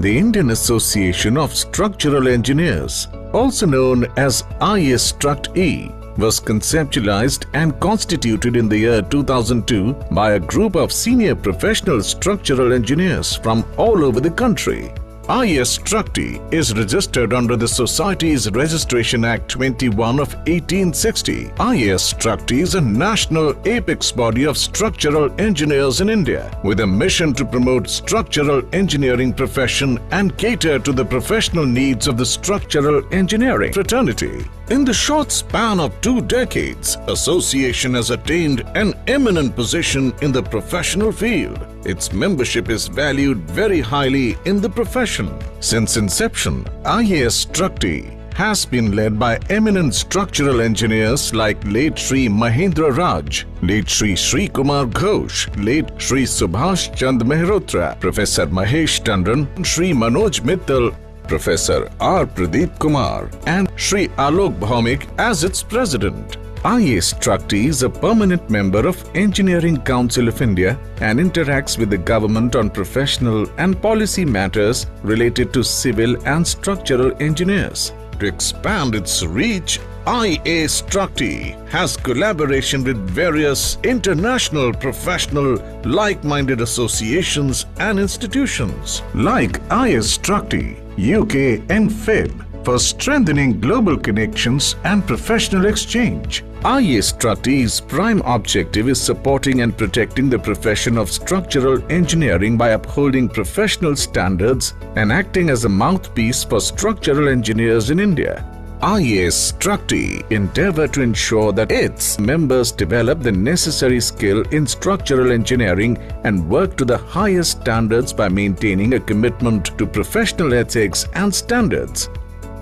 The Indian Association of Structural Engineers, also known as IAStructE, was conceptualized and constituted in the year 2002 by a group of senior professional structural engineers from all over the country. IAStructE is registered under the Societies Registration Act 21 of 1860. IAStructE is a national apex body of structural engineers in India with a mission to promote structural engineering profession and cater to the professional needs of the structural engineering fraternity. In the short span of 2 decades, association has attained an eminent position in the professional field. Its membership is valued very highly in the profession. Since inception, IAStructE has been led by eminent structural engineers like late Shri Mahendra Raj, late Shri Shri Kumar Ghosh, late Shri Subhash Chand Mehrotra, Professor Mahesh Tandon, Shri Manoj Mittal, Professor R. Pradeep Kumar, and Shri Alok Bhaumik as its president. IAStructE is a permanent member of Engineering Council of India and interacts with the government on professional and policy matters related to civil and structural engineers. To expand its reach, IAStructE has collaboration with various international professional like-minded associations and institutions like IAStructE, UK and FIB for strengthening global connections and professional exchange. IAStructE's prime objective is supporting and protecting the profession of structural engineering by upholding professional standards and acting as a mouthpiece for structural engineers in India. IAStructE endeavor to ensure that its members develop the necessary skill in structural engineering and work to the highest standards by maintaining a commitment to professional ethics and standards.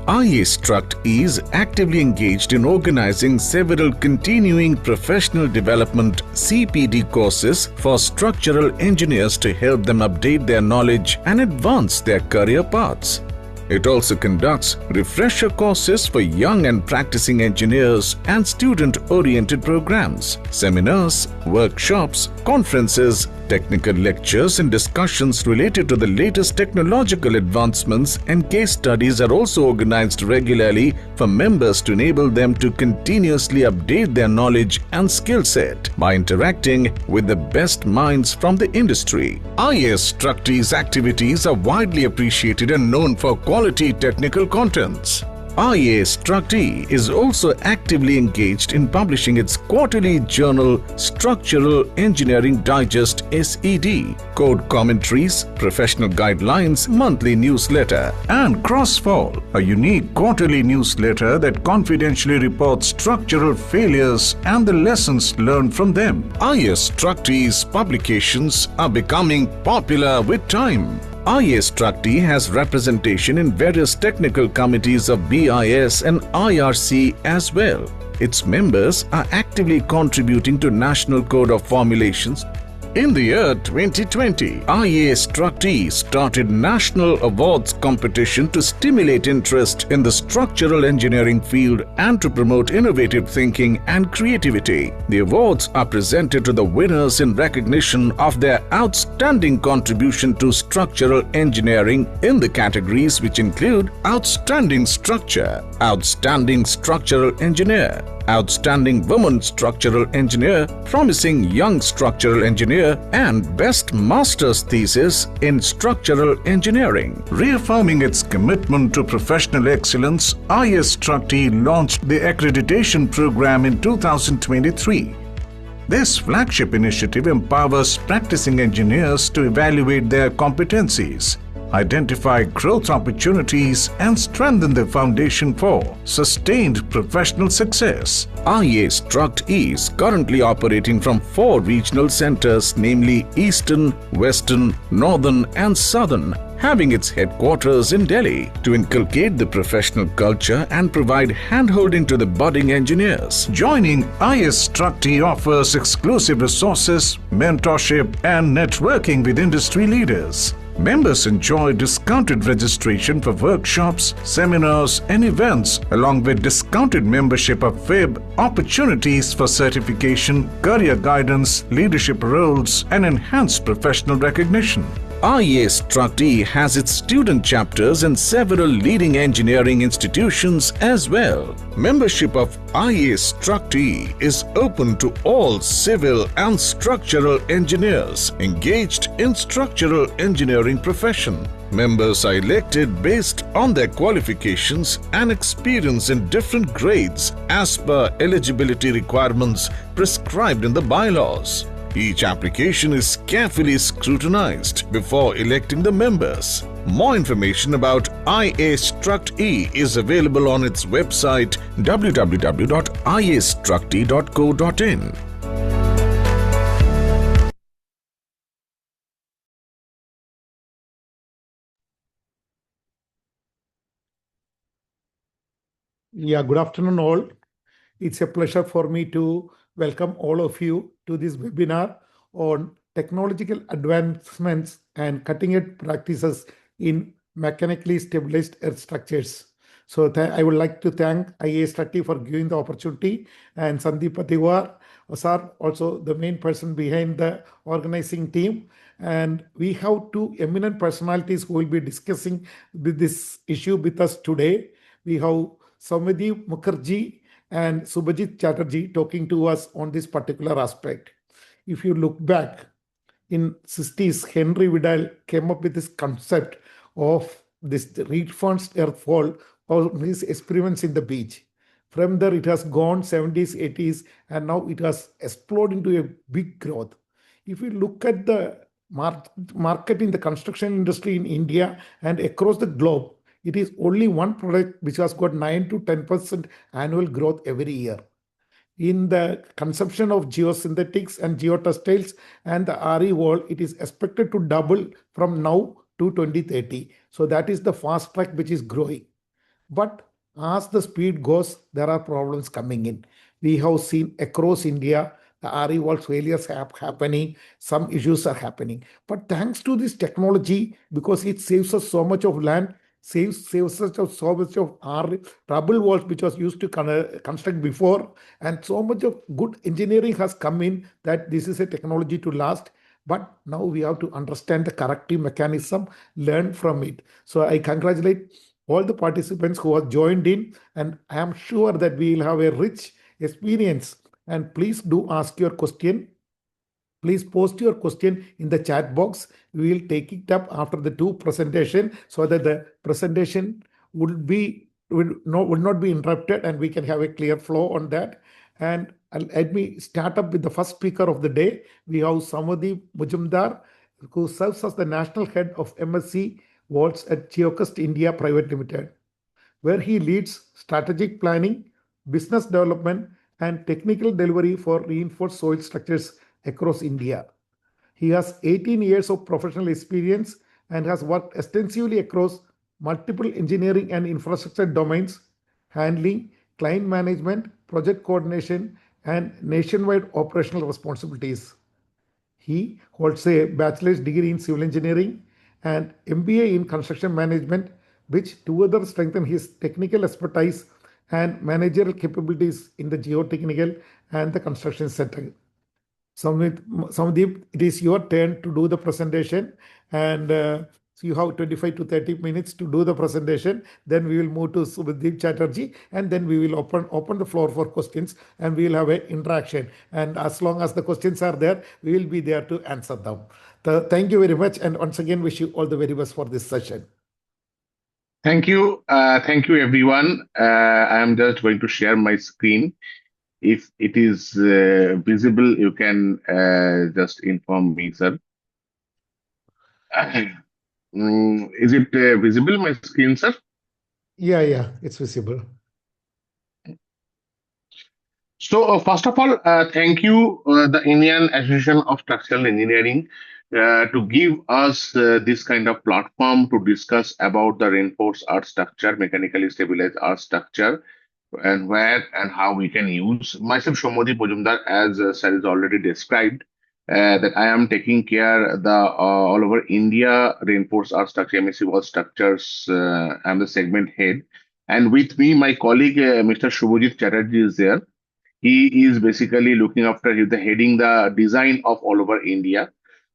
IAStructE is actively engaged in organizing several continuing professional development (CPD) courses for structural engineers to help them update their knowledge and advance their career paths. It also conducts refresher courses for young and practicing engineers and student-oriented programs. Seminars, workshops, conferences, technical lectures and discussions related to the latest technological advancements and case studies are also organized regularly for members to enable them to continuously update their knowledge and skill set by interacting with the best minds from the industry. IAStructE's activities are widely appreciated and known for quality technical contents. IAStructE is also actively engaged in publishing its quarterly journal Structural Engineering Digest (SED), code commentaries, professional guidelines, monthly newsletter, and Crossfall, a unique quarterly newsletter that confidentially reports structural failures and the lessons learned from them. IAStructE's publications are becoming popular with time. IAStructE has representation in various technical committees of BIS and IRC as well. Its members are actively contributing to National Code of Formulations. In the year 2020, IAStructE started National Awards competition to stimulate interest in the structural engineering field and to promote innovative thinking and creativity. The awards are presented to the winners in recognition of their outstanding contribution to structural engineering in the categories which include Outstanding Structure, Outstanding Structural Engineer, Outstanding Woman Structural Engineer, Promising Young Structural Engineer, and Best Master's Thesis in Structural Engineering. Reaffirming its commitment to professional excellence, IAStructE launched the accreditation program in 2023. This flagship initiative empowers practicing engineers to evaluate their competencies, identify growth opportunities, and strengthen the foundation for sustained professional success. IAStructE is currently operating from 4 regional centers, namely Eastern, Western, Northern, and Southern, having its headquarters in Delhi to inculcate the professional culture and provide handholding to the budding engineers. Joining IAStructE offers exclusive resources, mentorship, and networking with industry leaders. Members enjoy discounted registration for workshops, seminars, and events, along with discounted membership of FIB, opportunities for certification, career guidance, leadership roles, and enhanced professional recognition. IAStructE has its student chapters in several leading engineering institutions as well. Membership of IAStructE is open to all civil and structural engineers engaged in structural engineering profession. Members are elected based on their qualifications and experience in different grades as per eligibility requirements prescribed in the bylaws. Each application is carefully scrutinized before electing the members. More information about IAStructE is available on its website www.iastructe.co.in. Yeah, good afternoon, all. It's a pleasure for me to welcome all of you to this webinar on technological advancements and cutting-edge practices in mechanically stabilized earth structures. So I would like to thank IAStructE for giving the opportunity, and Sandeep Patiwar, sir, also the main person behind the organizing team. And we have two eminent personalities who will be discussing this issue with us today. We have Soumyadeep Mukherjee and Subhajit Chatterjee talking to us on this particular aspect. If you look back in 60s, Henry Vidal came up with this concept of this reinforced earthfall or his experiments in the beach. From there, it has gone 70s, 80s, and now it has exploded into a big growth. If you look at the market in the construction industry in India and across the globe, it is only one product which has got 9 to 10% annual growth every year. In the consumption of geosynthetics and geotextiles and the RE wall, it is expected to double from now to 2030. So that is the fast track which is growing. But as the speed goes, there are problems coming in. We have seen across India the RE walls failures happening, some issues are happening. But thanks to this technology, because it saves us so much of land, saves us of so much of our rubble walls which was used to construct before, and so much of good engineering has come in that this is a technology to last. But now we have to understand the corrective mechanism, learn from it. So I congratulate all the participants who have joined in, and I am sure that we will have a rich experience. And please do ask your question. Please post your question in the chat box. We will take it up after the two presentation so that the presentation would not be interrupted and we can have a clear flow on that. And let me start up with the first speaker of the day. We have Soumyadeep Majumdar, who serves as the National Head of MSc Walls at Geoquest India Private Limited, where he leads strategic planning, business development, and technical delivery for reinforced soil structures across India. He has 18 years of professional experience and has worked extensively across multiple engineering and infrastructure domains, handling client management, project coordination, and nationwide operational responsibilities. He holds a bachelor's degree in civil engineering and MBA in construction management, which together strengthen his technical expertise and managerial capabilities in the geotechnical and the construction sector. Soumyadeep, it is your turn to do the presentation, and so you have 25 to 30 minutes to do the presentation. Then we will move to Subhajit Chatterjee, and then we will open the floor for questions, and we will have an interaction. And as long as the questions are there, we will be there to answer them. Thank you very much, and once again, wish you all the very best for this session. Thank you. Thank you, everyone. I am just going to share my screen. If it is visible, you can just inform me, sir. Is it visible, my screen, sir? Yeah, it's visible. So, first of all, thank you, the Indian Association of Structural Engineering, to give us this kind of platform to discuss about the reinforced earth structure, mechanically stabilized earth structure, and where and how we can use. Myself, Soumyadeep Majumdar, as sir is already described, that I am taking care the all over India reinforced earth structure, MSc wall structures. I'm the segment head, and with me, my colleague, Mr. Subhajit Chatterjee, is there. He is basically looking after the heading the design of all over India.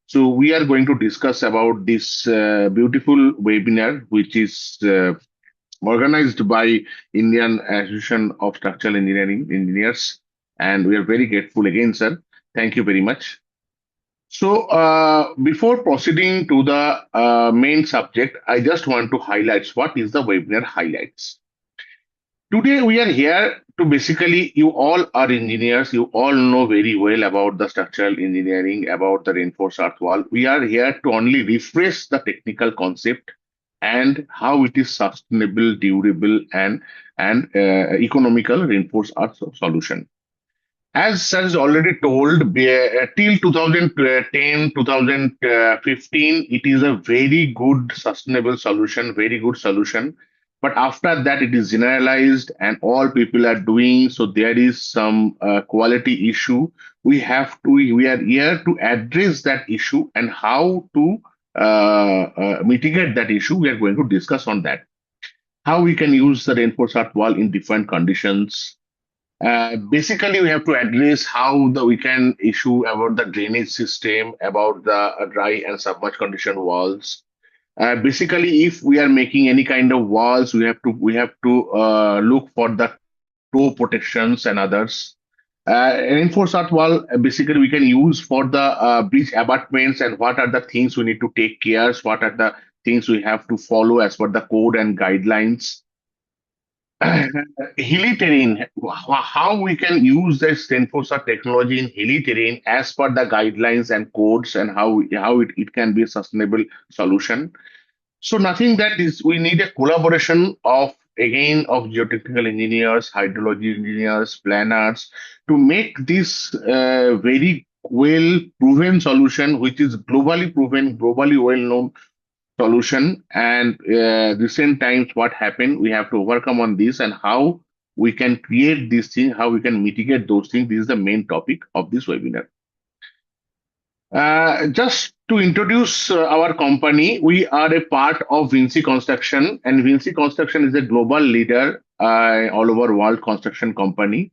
So we are going to discuss about this beautiful webinar, which is organized by Indian Association of Structural Engineering Engineers, and we are very grateful again, sir. Thank you very much. So, before proceeding to the main subject, I just want to highlight what is the webinar highlights. Today, we are here to basically, you all are engineers, you all know very well about the structural engineering, about the reinforced earth wall. We are here to only refresh the technical concept and how it is sustainable, durable, and economical reinforced earth solution. As is already told, till 2010, 2015, it is a very good sustainable solution, very good solution. But after that, it is generalized and all people are doing. So there is some quality issue. We are here to address that issue and how to mitigate that issue. We are going to discuss on that. How we can use the reinforced earth wall in different conditions. Basically, we have to address how we can issue about the drainage system, about the dry and submerged condition walls. Basically, if we are making any kind of walls, we have to look for the toe protections and others. Reinforced earth wall, basically we can use for the breach abutments, and what are the things we need to take care, what are the things we have to follow as per the code and guidelines. Hilly terrain, how we can use this Stenforsa technology in hilly terrain as per the guidelines and codes, and how it can be a sustainable solution. So nothing that is, we need a collaboration of again of geotechnical engineers, hydrology engineers, planners to make this very well proven solution, which is globally proven, globally well known solution. And recent times what happened, we have to overcome on this, and how we can create these things, how we can mitigate those things. This is the main topic of this webinar. Just to introduce our company, we are a part of Vinci Construction, and Vinci Construction is a global leader all over world construction company,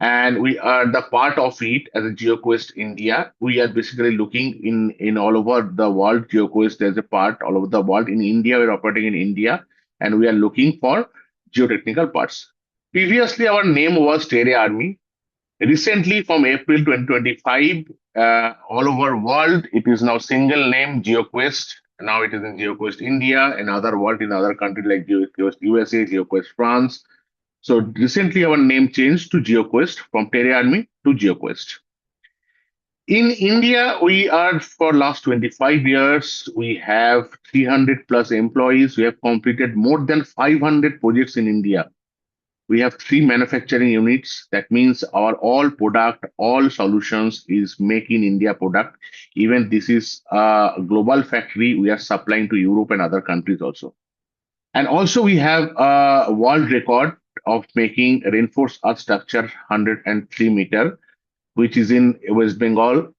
and we are the part of it as a Geoquest India. We are basically looking in all over the world. Geoquest, there's a part all over the world. In India, we're operating in India, and we are looking for geotechnical parts. Previously, our name was Terre Army. Recently, from April 2025, all over world, it is now single name Geoquest. Now it is in Geoquest India, and other world in other countries like Geoquest USA, Geoquest France. So recently our name changed to Geoquest, from Terre Army to Geoquest. In India, we are for last 25 years, we have 300 plus employees. We have completed more than 500 projects in India. We have 3 manufacturing units. That means our all product, all solutions is make in India product. Even this is a global factory. We are supplying to Europe and other countries also. And also we have a world record of making reinforced earth structure 103 meter, which is in West Bengal,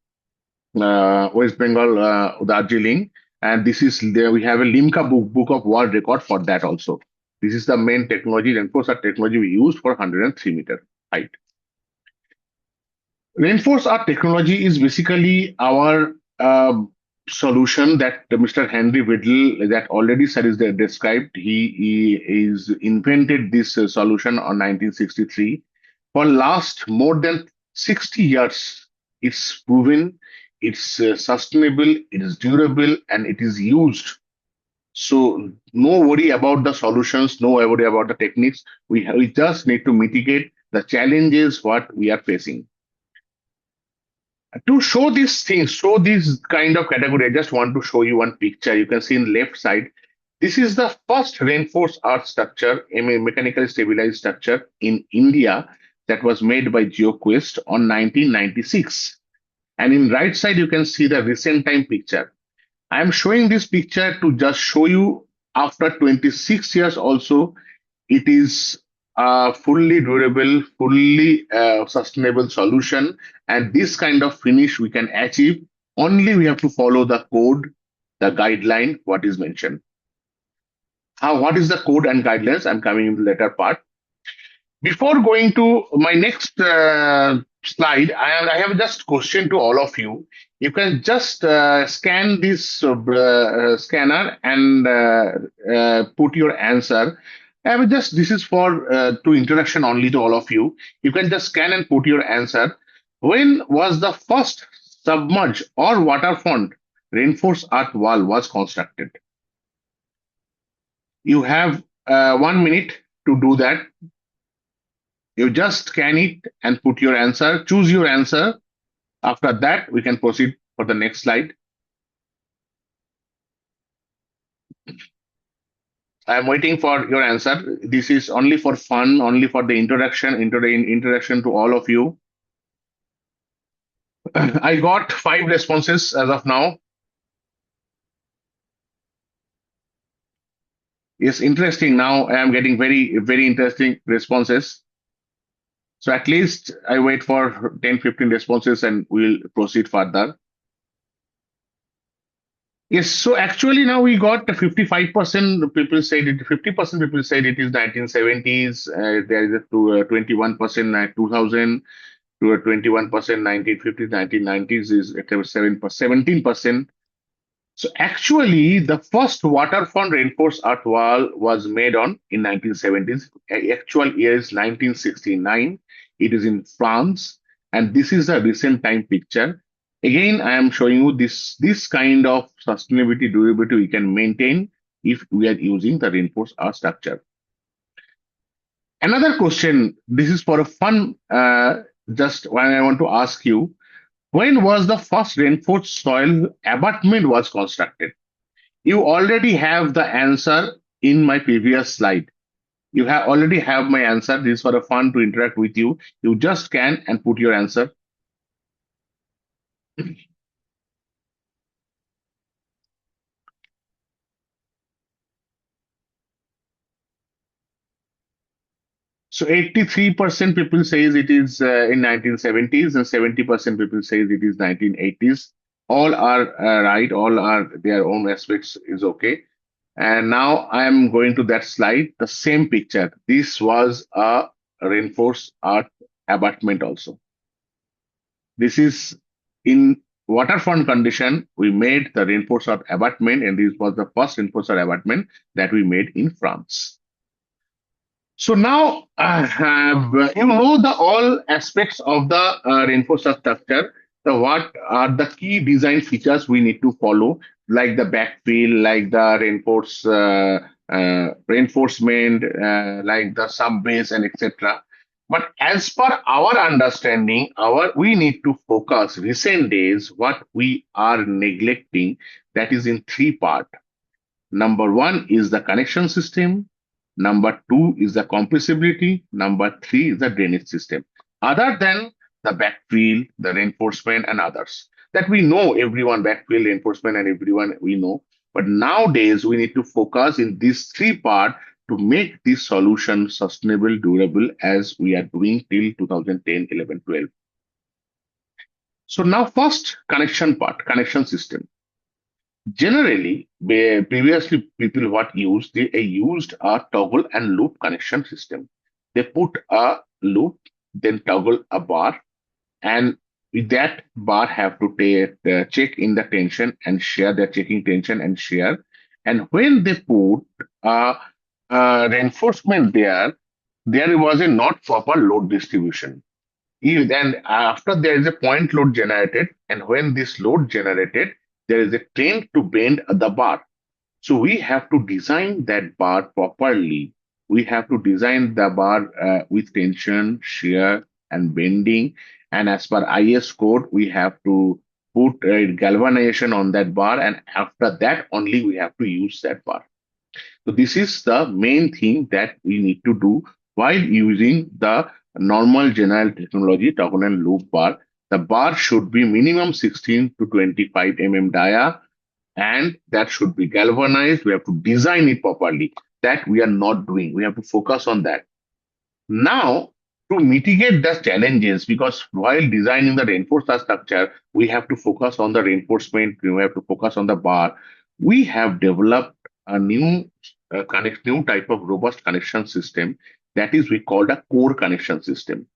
Darjeeling. And this is there. We have a Limca book of world record for that also. This is the main technology, reinforced earth technology we use for 103 meter height. Reinforced earth technology is basically our solution that Mr. Henry Whittle, that already sir is described. He is invented this solution on 1963. For last more than 60 years, it's proven, it's sustainable, it is durable, and it is used. So no worry about the solutions, no worry about the techniques. We just need to mitigate the challenges what we are facing. To show these things, show this kind of category, I just want to show you one picture. You can see in left side, this is the first reinforced earth structure, a mechanically stabilized structure in India that was made by Geoquest on 1996. And in right side, you can see the recent time picture. I am showing this picture to just show you after 26 years also, it is a fully durable, fully sustainable solution. And this kind of finish we can achieve only we have to follow the code, the guideline, what is mentioned. What is the code and guidelines? I'm coming in the later part. Before going to my next slide, I have just question to all of you. You can just scan this scanner and put your answer. I have just this is for to introduction only to all of you. You can just scan and put your answer. When was the first submerged or waterfront reinforced earth wall was constructed? You have 1 minute to do that. You just scan it and put your answer. Choose your answer. After that, we can proceed for the next slide. I am waiting for your answer. This is only for fun, only for the introduction to all of you. I got 5 responses as of now. It's interesting. Now I am getting very interesting responses. So at least I wait for 10-15 responses and we'll proceed further. Yes, so actually now we got 55% people said it, 50% people said it is 1970s. There is a 21% 2000, to a 21% 1950s, 1990s is at 17%. So actually, the first waterfront reinforced earth wall was made on in 1970s. Actual year is 1969. It is in France, and this is a recent time picture. Again, I am showing you this kind of sustainability durability we can maintain if we are using the reinforced earth structure. Another question. This is for a fun. Just when I want to ask you, when was the first reinforced soil abutment was constructed? You already have the answer in my previous slide. You have already have my answer. This is for a fun to interact with you. You just scan and put your answer. So 83% people says it is in 1970s and 70% people says it is 1980s. All are right. All are their own aspects is okay. And now I am going to that slide, the same picture. This was a reinforced earth abutment also. This is in waterfront condition. We made the reinforced earth abutment, and this was the first reinforced earth abutment that we made in France. So now you know the all aspects of the reinforced earth structure. The what are the key design features we need to follow, like the backfill, like the reinforcement, like the subbase and etc. But as per our understanding, we need to focus recent days what we are neglecting, that is in 3 parts. Number 1 is the connection system. Number 2 is the compressibility. Number 3 is the drainage system. Other than the backfill, the reinforcement, and others that we know, everyone backfill, reinforcement, and everyone we know. But nowadays we need to focus in these 3 parts to make this solution sustainable, durable, as we are doing till 2010, 11, 12. So now first connection part, connection system. Generally, previously people what used, they used a toggle and loop connection system. They put a loop, then toggle a bar, and with that bar have to check in the tension and share, they're checking tension and share. And when they put reinforcement there was a not proper load distribution. Then after there is a point load generated, and when this load generated, there is a trend to bend the bar. So we have to design that bar properly. We have to design the bar with tension, shear, and bending. And as per IS code, we have to put galvanization on that bar, and after that only we have to use that bar. So this is the main thing that we need to do while using the normal general technology toggle and loop bar. The bar should be minimum 16 to 25 dia, and that should be galvanized. We have to design it properly. That we are not doing. We have to focus on that. Now, to mitigate the challenges, because while designing the reinforced structure, we have to focus on the reinforcement, we have to focus on the bar. We have developed a new type of robust connection system, that is we call a core connection system.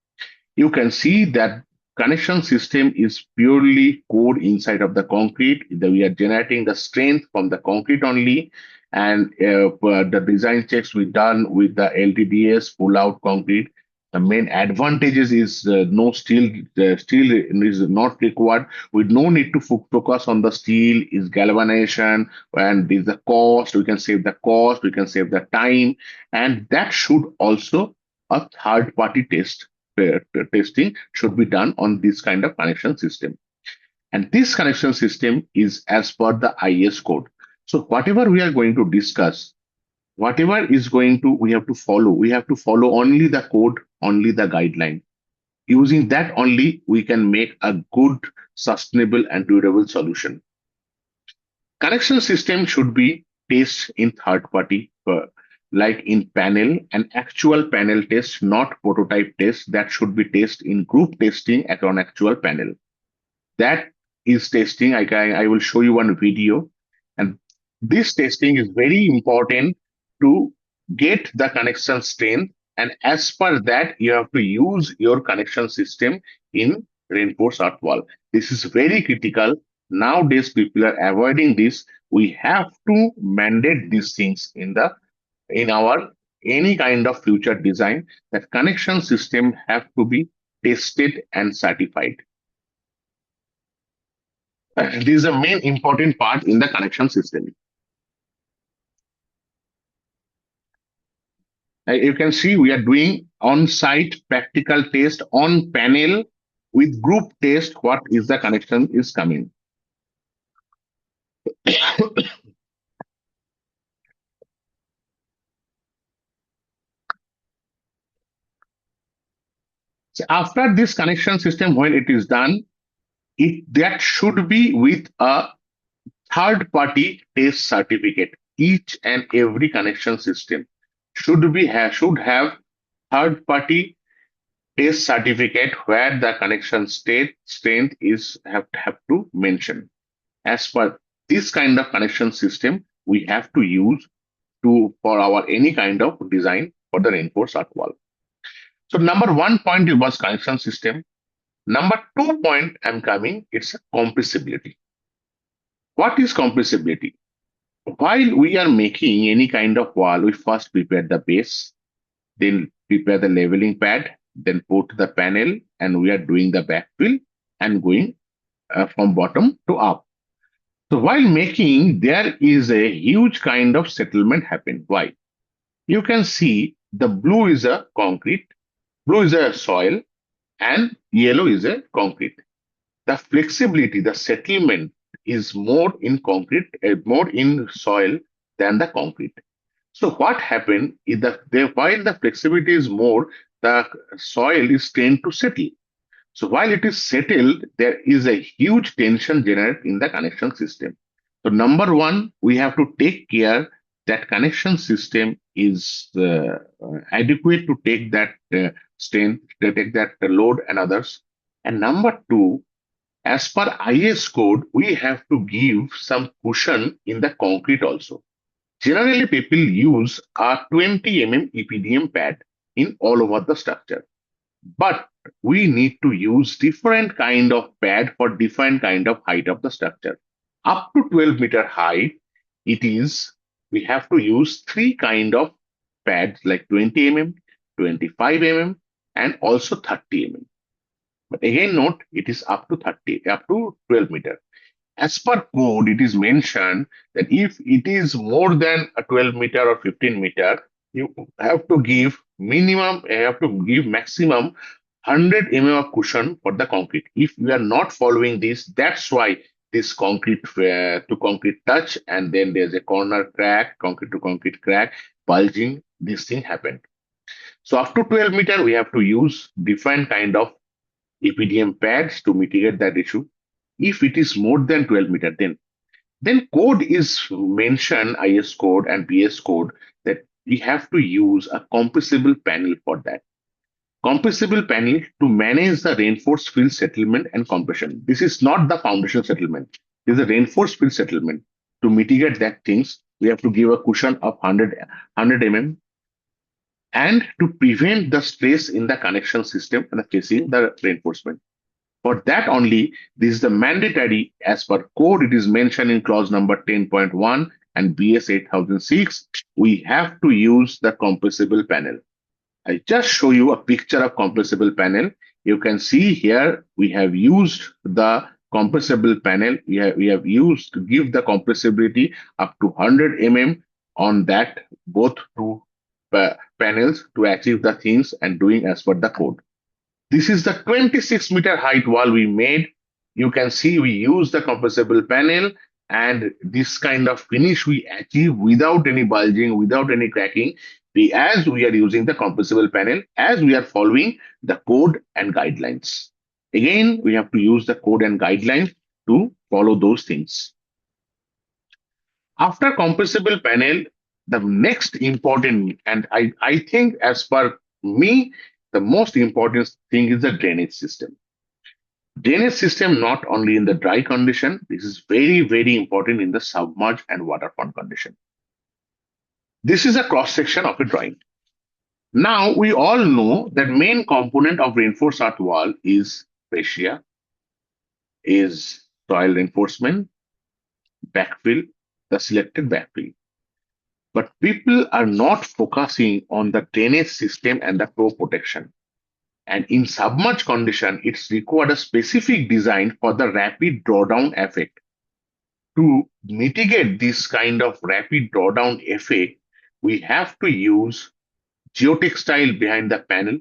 You can see that connection system is purely code inside of the concrete. We are generating the strength from the concrete only, and the design checks we done with the LTDS pull out concrete. The main advantages is no steel. Steel is not required. We no need to focus on the steel. Is galvanization and is the cost. We can save the cost. We can save the time, and that should also a third party testing should be done on this kind of connection system. And this connection system is as per the IS code. So whatever we are going to discuss, whatever is going to, we have to follow. We have to follow only the code, only the guideline. Using that only, we can make a good, sustainable, and durable solution. Connection system should be tested in third party, like in panel, an actual panel test, not prototype test. That should be tested in group testing at an actual panel. That is testing. I will show you one video. And this testing is very important to get the connection strength. And as per that, you have to use your connection system in reinforced earth wall. This is very critical. Nowadays, people are avoiding this. We have to mandate these things in our any kind of future design. That connection system have to be tested and certified. This is a main important part in the connection system. You can see we are doing on-site practical test on panel with group test. What is the connection is coming. So after this connection system, when it is done, that should be with a third party test certificate. Each and every connection system should have third party test certificate where the connection strength is have to mention. As per this kind of connection system, we have to use for our any kind of design for the reinforced earth wall. So number 1 point was connection system. Number 2 point I'm coming, it's compressibility. What is compressibility? While we are making any kind of wall, we first prepare the base, then prepare the leveling pad, then put the panel, and we are doing the backfill and going from bottom to up. So while making, there is a huge kind of settlement happen. Why? You can see the blue is a concrete, blue is a soil, and yellow is a concrete. The flexibility, the settlement is more in concrete, more in soil than the concrete. So what happened is that while the flexibility is more, the soil is tend to settle. So while it is settled, there is a huge tension generated in the connection system. So number 1, we have to take care that connection system is adequate to take that strength, to take that load and others. And number 2, as per IS code, we have to give some cushion in the concrete also. Generally, people use a 20 mm EPDM pad in all over the structure. But we need to use different kind of pad for different kind of height of the structure. Up to 12-meter height, we have to use 3 kind of pads like 20 mm, 25 mm, and also 30 mm. But again, note it is up to 12 meter. As per code, it is mentioned that if it is more than a 12 meter or 15 meter, you have to give maximum 100 mm of cushion for the concrete. If we are not following this, that's why this concrete to concrete touch, and then there's a corner crack, concrete to concrete crack, bulging, this thing happened. So up to 12 meter, we have to use different kind of EPDM pads to mitigate that issue. If it is more than 12 meter, then code is mentioned, IS code and PS code, that we have to use a compressible panel for that. Compressible panel to manage the reinforced field settlement and compression. This is not the foundation settlement. This is a reinforced field settlement. To mitigate that things, we have to give a cushion of 100 mm. And to prevent the stress in the connection system and facing the reinforcement. For that only, this is the mandatory as per code. It is mentioned in clause number 10.1 and BS 8006. We have to use the compressible panel. I just show you a picture of compressible panel. You can see here we have used the compressible panel. We have used to give the compressibility up to 100 on that both two panels to achieve the things and doing as per the code. This is the 26-meter height wall we made. You can see we use the compressible panel, and this kind of finish we achieve without any bulging, without any cracking, as we are using the compressible panel, as we are following the code and guidelines. Again, we have to use the code and guidelines to follow those things. After compressible panel, the next important, and I think as per me, the most important thing is the drainage system. Drainage system not only in the dry condition, this is very, very important in the submerged and waterfront condition. This is a cross section of a drawing. Now we all know that main component of reinforced earth wall is fascia, is soil reinforcement, backfill, the selected backfill. But people are not focusing on the drainage system and the flow protection. And in submerged condition, it's required a specific design for the rapid drawdown effect. To mitigate this kind of rapid drawdown effect, we have to use geotextile behind the panel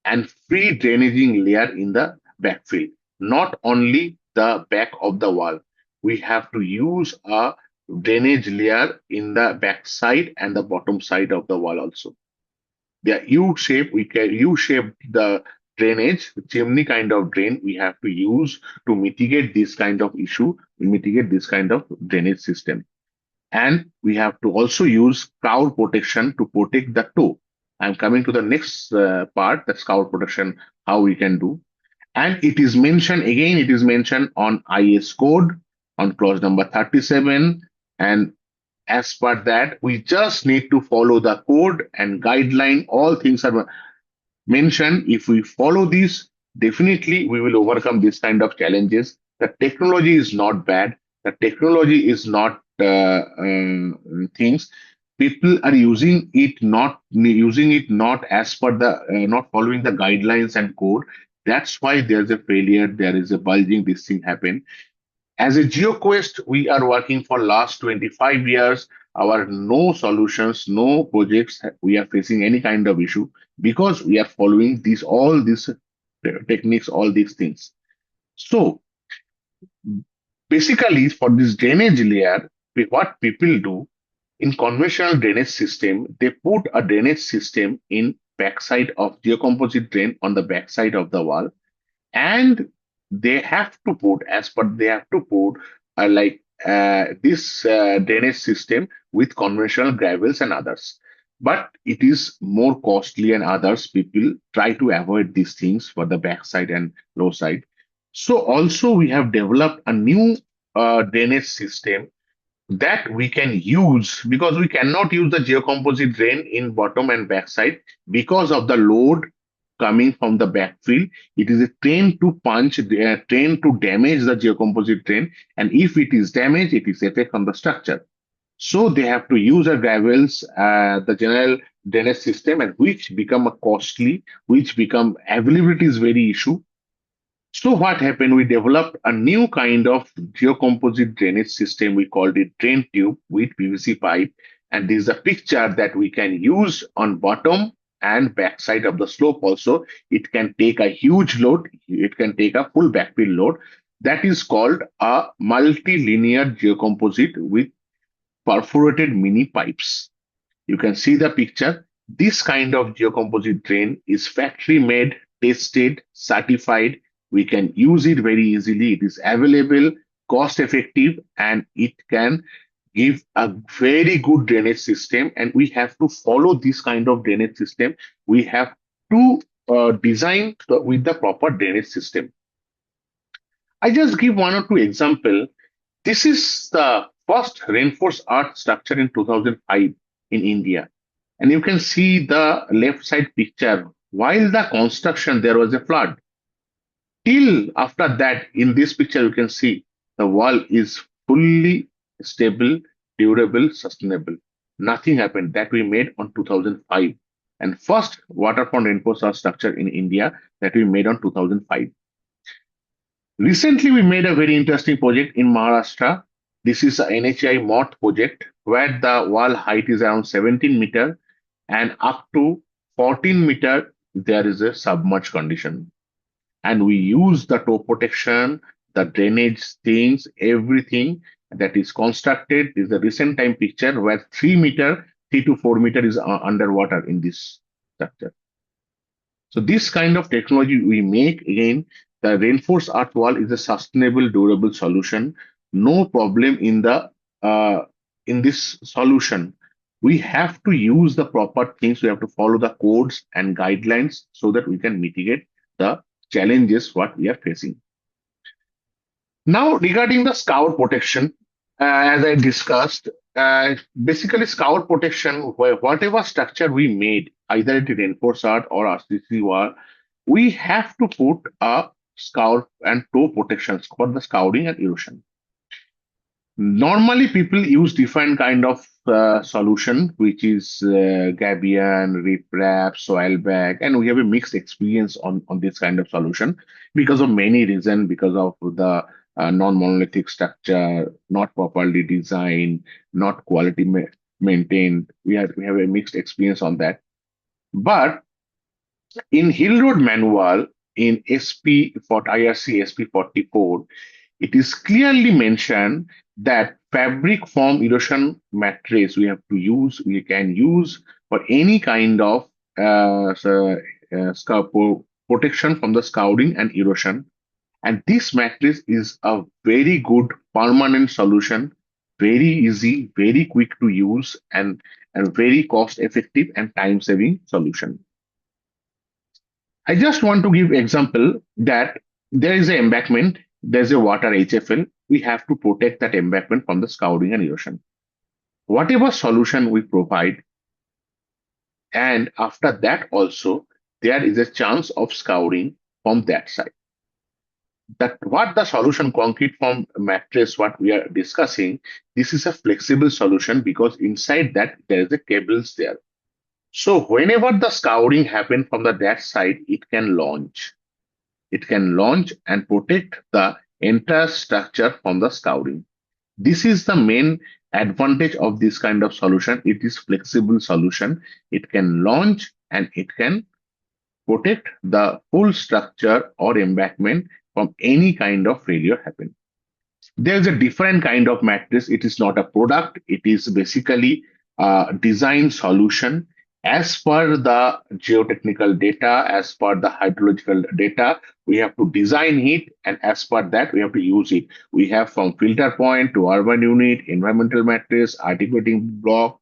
and free drainaging layer in the backfill, not only the back of the wall. We have to use a drainage layer in the back side and the bottom side of the wall also. The U shape, we can U shape the drainage, chimney kind of drain we have to use to mitigate this kind of issue, mitigate this kind of drainage system. And we have to also use cowl protection to protect the toe. I'm coming to the next part, that's cowl protection, how we can do. And it is mentioned, again, it is mentioned on IS code on clause number 37. And as per that, we just need to follow the code and guideline. All things are mentioned. If we follow these, definitely we will overcome this kind of challenges. The technology is not bad. The technology is not things. People are using it not as per the not following the guidelines and code. That's why there's a failure. There is a bulging. This thing happen. As a Geoquest, we are working for last 25 years. Our no solutions, no projects, we are facing any kind of issue because we are following all these techniques, all these things. So basically for this drainage layer, what people do in conventional drainage system, they put a drainage system in backside of geocomposite drain on the backside of the wall, and they have to put this drainage system with conventional gravels and others. But it is more costly and others. People try to avoid these things for the backside and low side. So also we have developed a new drainage system that we can use, because we cannot use the geocomposite drain in bottom and backside because of the load coming from the backfill. It is a train to punch, train to damage the geocomposite drain, and if it is damaged, it is effect on the structure. So they have to use a gravels, the general drainage system, and which become a costly, which become availability is very issue. So what happened? We developed a new kind of geocomposite drainage system. We called it drain tube with PVC pipe. And this is a picture that we can use on bottom and backside of the slope also. It can take a huge load. It can take a full backfill load. That is called a multilinear geocomposite with perforated mini pipes. You can see the picture. This kind of geocomposite drain is factory made, tested, certified. We can use it very easily. It is available, cost effective, and it can give a very good drainage system. And we have to follow this kind of drainage system. We have to design with the proper drainage system. I just give one or two examples. This is the first reinforced earth structure in 2005 in India. And you can see the left side picture. While the construction, there was a flood. Till after that, in this picture, you can see the wall is fully stable, durable, sustainable. Nothing happened that we made on 2005. And first waterfront reinforced earth structure in India that we made on 2005. Recently, we made a very interesting project in Maharashtra. This is a NHI MOT project where the wall height is around 17 meter and up to 14 meter there is a submerged condition. And we use the toe protection, the drainage things, everything that is constructed. This is a recent time picture where 3 meter, 3 to 4 meter is underwater in this structure. So this kind of technology we make, again, the reinforced earth wall is a sustainable, durable solution. No problem in this solution. We have to use the proper things. We have to follow the codes and guidelines so that we can mitigate the challenges what we are facing. Now, regarding the scour protection, as I discussed, basically scour protection, whatever structure we made, either it is reinforced earth or RCC wall, we have to put a scour and toe protections for the scouring and erosion. Normally, people use different kind of solution, which is Gabion, riprap, soil bag, and we have a mixed experience on this kind of solution because of many reasons, because of the non-monolithic structure, not properly designed, not quality maintained. We have a mixed experience on that. But in Hill Road manual in SP for IRC SP 44, it is clearly mentioned that fabric form erosion matrix we can use for any kind of protection from the scouring and erosion. And this matrix is a very good permanent solution, very easy, very quick to use, and very cost effective and time saving solution. I just want to give example that there is an embankment, there's a water HFL. We have to protect that embankment from the scouring and erosion. Whatever solution we provide, and after that also, there is a chance of scouring from that side. That what the solution concrete form mattress, what we are discussing, this is a flexible solution because inside that there is a cables there. So whenever the scouring happen from that side, it can launch. It can launch and protect the entire structure from the scouring. This is the main advantage of this kind of solution. It is flexible solution. It can launch and it can protect the full structure or embankment from any kind of failure happen. There's a different kind of mattress. It is not a product. It is basically a design solution as per the geotechnical data, as per the hydrological data. We have to design it, and as per that, we have to use it. We have from filter point to urban unit, environmental mattress, articulating block,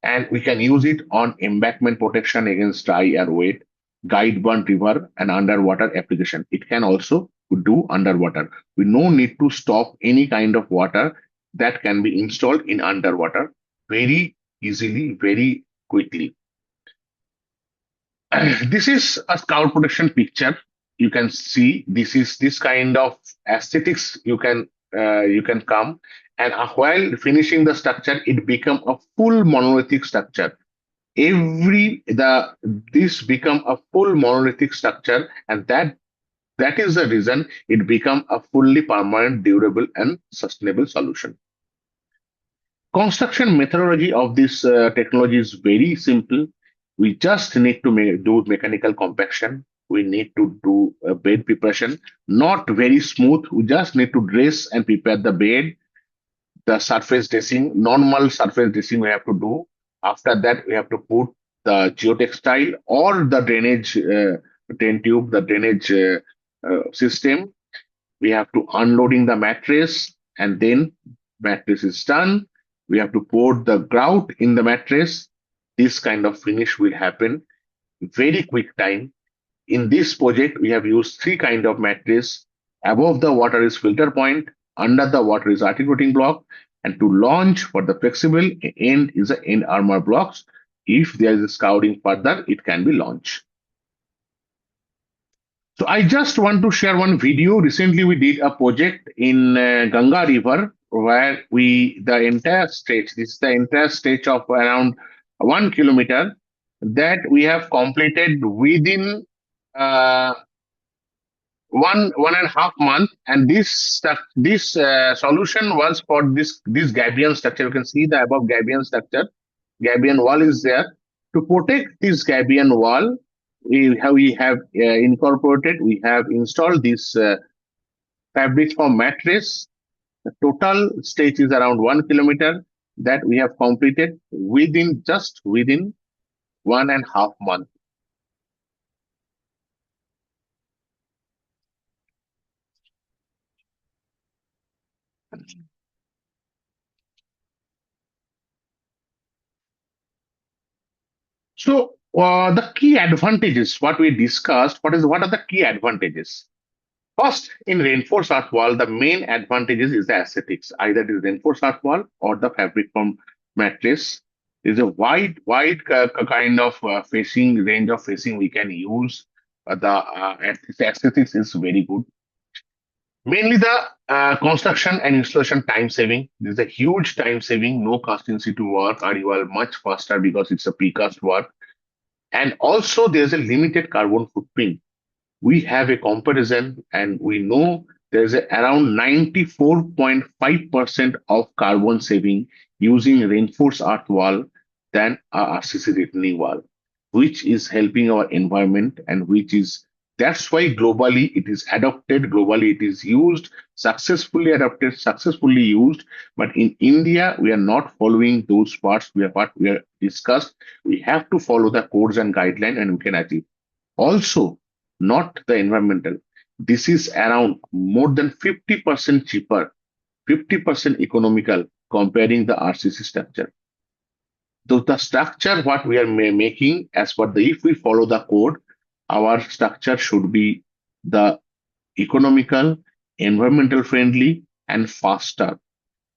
and we can use it on embankment protection against dry or wet, guide burn river, and underwater application. It can also do underwater. We no need to stop any kind of water that can be installed in underwater very easily, very quickly. This is a scout protection picture. You can see this kind of aesthetics you can come, and while finishing the structure, it become a full monolithic structure. This become a full monolithic structure, and that is the reason it become a fully permanent, durable, and sustainable solution. Construction methodology of this technology is very simple. We just need to do mechanical compaction. We need to do a bed preparation, not very smooth. We just need to dress and prepare the bed, the surface dressing, normal surface dressing we have to do. After that, we have to put the geotextile or the drainage drain tube, the drainage system. We have to unloading the mattress, and then mattress is done. We have to pour the grout in the mattress. This kind of finish will happen very quick time. In this project, we have used three kind of mattress. Above the water is filter point, under the water is articulating block, and to launch for the flexible end is the end armor blocks. If there is a scouring further, it can be launched. So I just want to share one video. Recently, we did a project in Ganga River where the entire stretch, this is the entire stretch of around 1 kilometer that we have completed within uh, one and a half month. And this solution was for this Gabion structure. You can see the above Gabion structure. Gabion wall is there. To protect this Gabion wall, we have installed this fabric foam mattress. The total stretch is around 1 kilometer that we have completed within 1.5 months. So the key advantages, what we discussed, what are the key advantages? First, in reinforced earth wall, the main advantages is the aesthetics. Either it is reinforced earth wall or the fabric foam mattress. Is a wide kind of facing range of facing we can use. The aesthetics is very good. Mainly the construction and installation time saving. This is a huge time saving. No cast in situ work, or you are much faster because it's a precast work. And also, there's a limited carbon footprint. We have a comparison and we know there's around 94.5% of carbon saving using reinforced earth wall than a RCC retaining wall, which is helping our environment and which is that's why globally it is adopted, globally it is used, successfully adopted, successfully used. But in India, we are not following those parts. What we are discussed. We have to follow the codes and guidelines and we can achieve. Also, not the environmental. This is around more than 50% cheaper, 50% economical comparing the RCC structure. So the structure what we are making as per if we follow the code, our structure should be the economical, environmental friendly, and faster.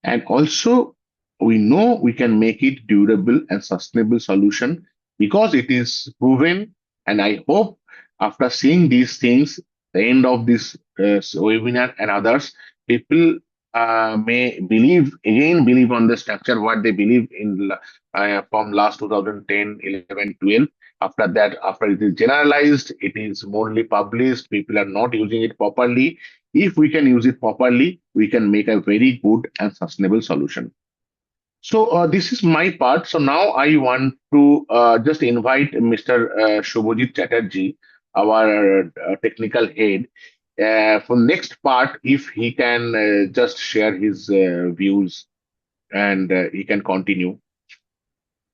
And also, we know we can make it durable and sustainable solution because it is proven. And I hope after seeing these things, the end of this webinar and others, people may believe on the structure what they believe in from last 2010, 11, 12. After that, after it is generalized, it is morely published, people are not using it properly. If we can use it properly, we can make a very good and sustainable solution. So this is my part. So now I want to just invite Mr. Subhajit Chatterjee, our technical head, for next part, if he can just share his views and he can continue.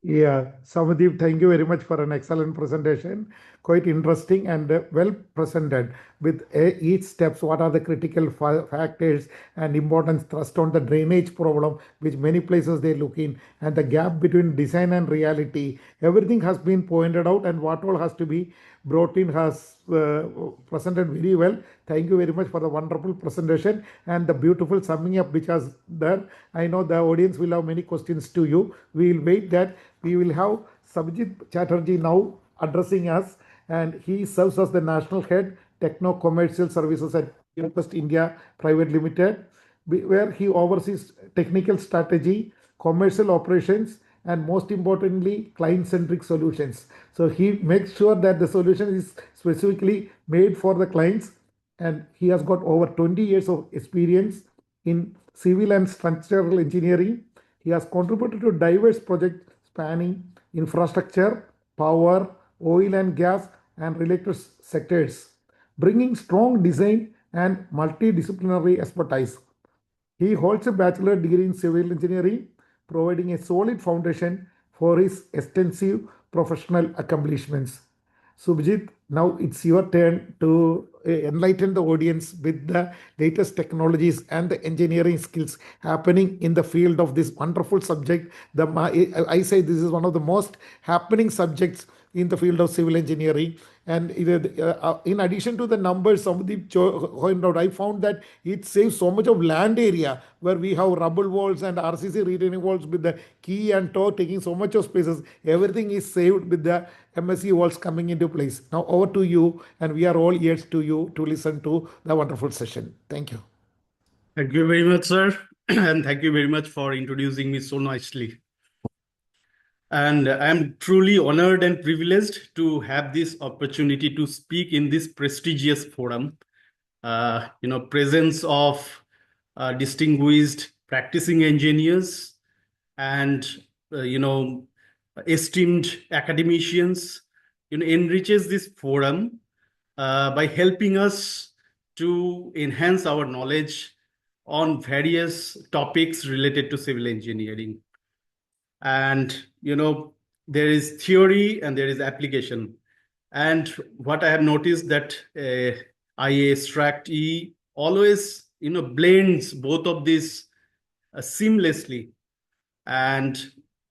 Yeah, Soumyadeep, thank you very much for an excellent presentation. Quite interesting and well presented with each steps. What are the critical factors and importance thrust on the drainage problem, which many places they look in, and the gap between design and reality. Everything has been pointed out, and what all has to be brought in has presented very well. Thank you very much for the wonderful presentation and the beautiful summing up which has done. I know the audience will have many questions to you. We will wait that. We will have Subhajit Chatterjee now addressing us, and he serves as the national head, Tecno Commercial Services at Geoquest India Private Limited, where he oversees technical strategy, commercial operations, and most importantly, client-centric solutions. So he makes sure that the solution is specifically made for the clients, and he has got over 20 years of experience in civil and structural engineering. He has contributed to diverse projects spanning infrastructure, power, oil and gas, and related sectors, bringing strong design and multidisciplinary expertise. He holds a bachelor degree in civil engineering, providing a solid foundation for his extensive professional accomplishments. Subhajit, now it's your turn to enlighten the audience with the latest technologies and the engineering skills happening in the field of this wonderful subject. I say this is one of the most happening subjects in the field of civil engineering. And in addition to the numbers, somebody pointed out, I found that it saves so much of land area where we have rubble walls and RCC retaining walls with the key and toe taking so much of spaces. Everything is saved with the MSE walls coming into place. Now over to you, and we are all ears to you to listen to the wonderful session. Thank you. Thank you very much, sir. And thank you very much for introducing me so nicely. And I'm truly honored and privileged to have this opportunity to speak in this prestigious forum. Presence of distinguished practicing engineers and, esteemed academicians, enriches this forum by helping us to enhance our knowledge on various topics related to civil engineering. And, there is theory and there is application. And what I have noticed that IAStructE always, blends both of these seamlessly. And,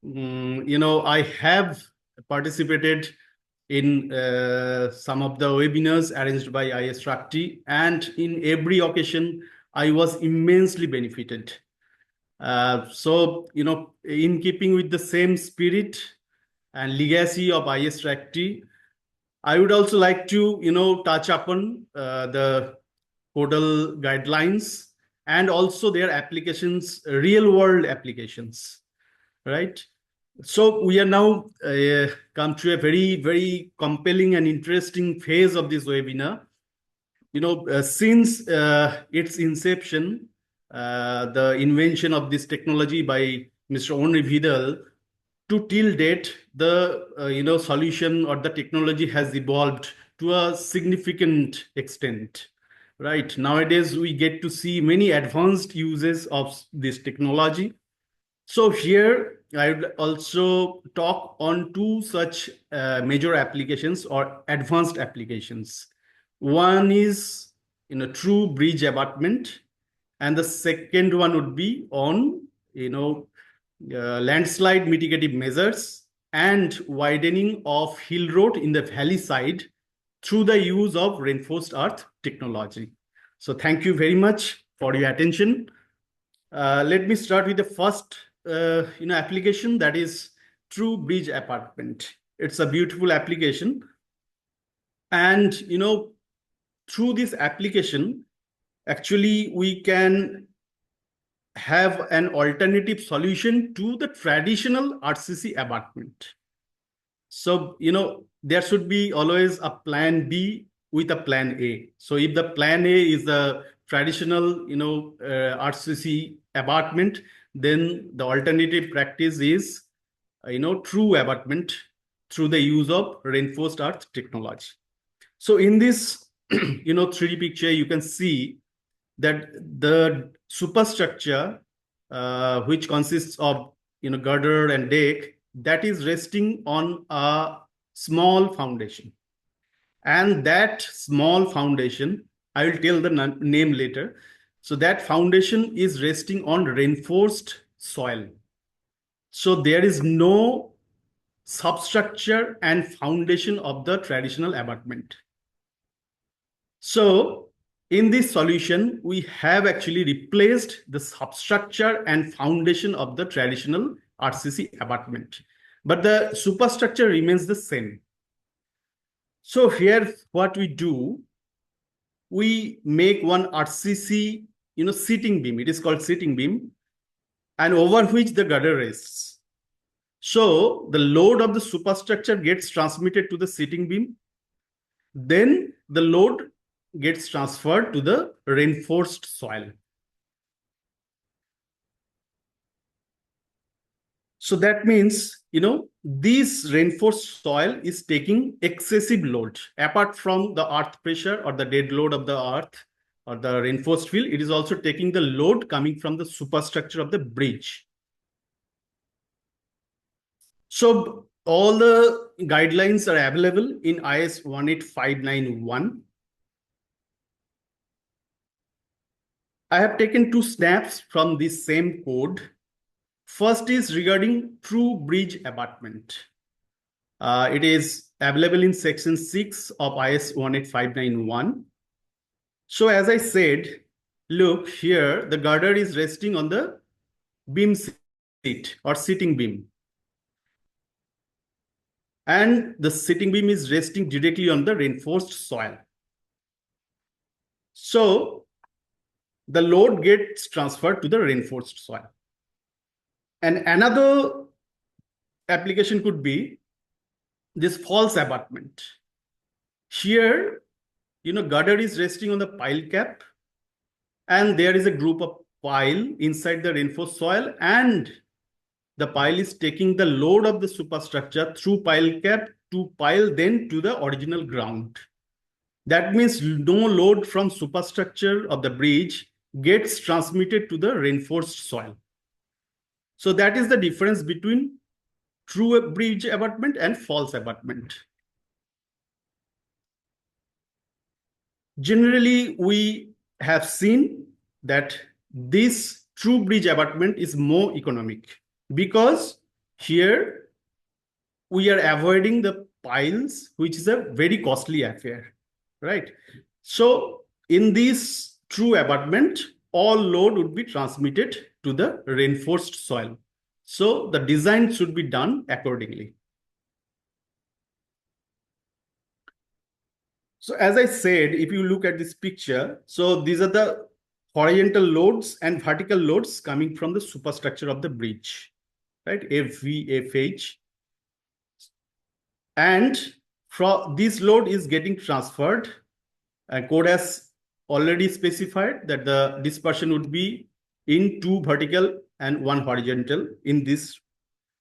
I have participated in some of the webinars arranged by IAStructE, and in every occasion, I was immensely benefited. So, in keeping with the same spirit and legacy of IAStructE, I would also like to, touch upon the portal guidelines and also their applications, real world applications, right? So we are now come to a very, very compelling and interesting phase of this webinar. Since its inception, the invention of this technology by Mr. Henri Vidal, to till date, the solution or the technology has evolved to a significant extent. Right, nowadays we get to see many advanced uses of this technology. So here I would also talk on two such major applications or advanced applications. One is true bridge abutment, and the second one would be on landslide mitigative measures and widening of hill road in the valley side through the use of reinforced earth technology. So thank you very much for your attention. Let me start with the first application, that is true bridge abutment. It's a beautiful application, and through this application, actually we can have an alternative solution to the traditional RCC abutment. So there should be always a plan B with a plan A. So if the plan A is the traditional RCC abutment, then the alternative practice is true abutment through the use of reinforced earth technology. So in this 3D picture, you can see that the superstructure, which consists of girder and deck, that is resting on a small foundation. And that small foundation, I will tell the name later. So that foundation is resting on reinforced soil. So there is no substructure and foundation of the traditional abutment. So in this solution, we have actually replaced the substructure and foundation of the traditional RCC abutment, but the superstructure remains the same. So here what we do, we make one RCC seating beam. It is called seating beam, and over which the girder rests. So the load of the superstructure gets transmitted to the seating beam. Then the load gets transferred to the reinforced soil. So that means, this reinforced soil is taking excessive load. Apart from the earth pressure or the dead load of the earth or the reinforced field, it is also taking the load coming from the superstructure of the bridge. So all the guidelines are available in IS 18591. I have taken two snaps from this same code. First is regarding true bridge abutment. It is available in section 6 of IS 18591. So as I said, look here, the girder is resting on the beam seat or sitting beam. And the sitting beam is resting directly on the reinforced soil. So the load gets transferred to the reinforced soil. And another application could be this false abutment. Here, girder is resting on the pile cap, and there is a group of pile inside the reinforced soil, and the pile is taking the load of the superstructure through pile cap to pile, then to the original ground. That means no load from superstructure of the bridge gets transmitted to the reinforced soil. So that is the difference between true bridge abutment and false abutment. Generally, we have seen that this true bridge abutment is more economic, because here we are avoiding the piles, which is a very costly affair, right? So in this true abutment, all load would be transmitted to the reinforced soil. So the design should be done accordingly. So as I said, if you look at this picture, so these are the horizontal loads and vertical loads coming from the superstructure of the bridge, right? FV, FH. And from this load is getting transferred. Code has already specified that the dispersion would be in 2 vertical and 1 horizontal in this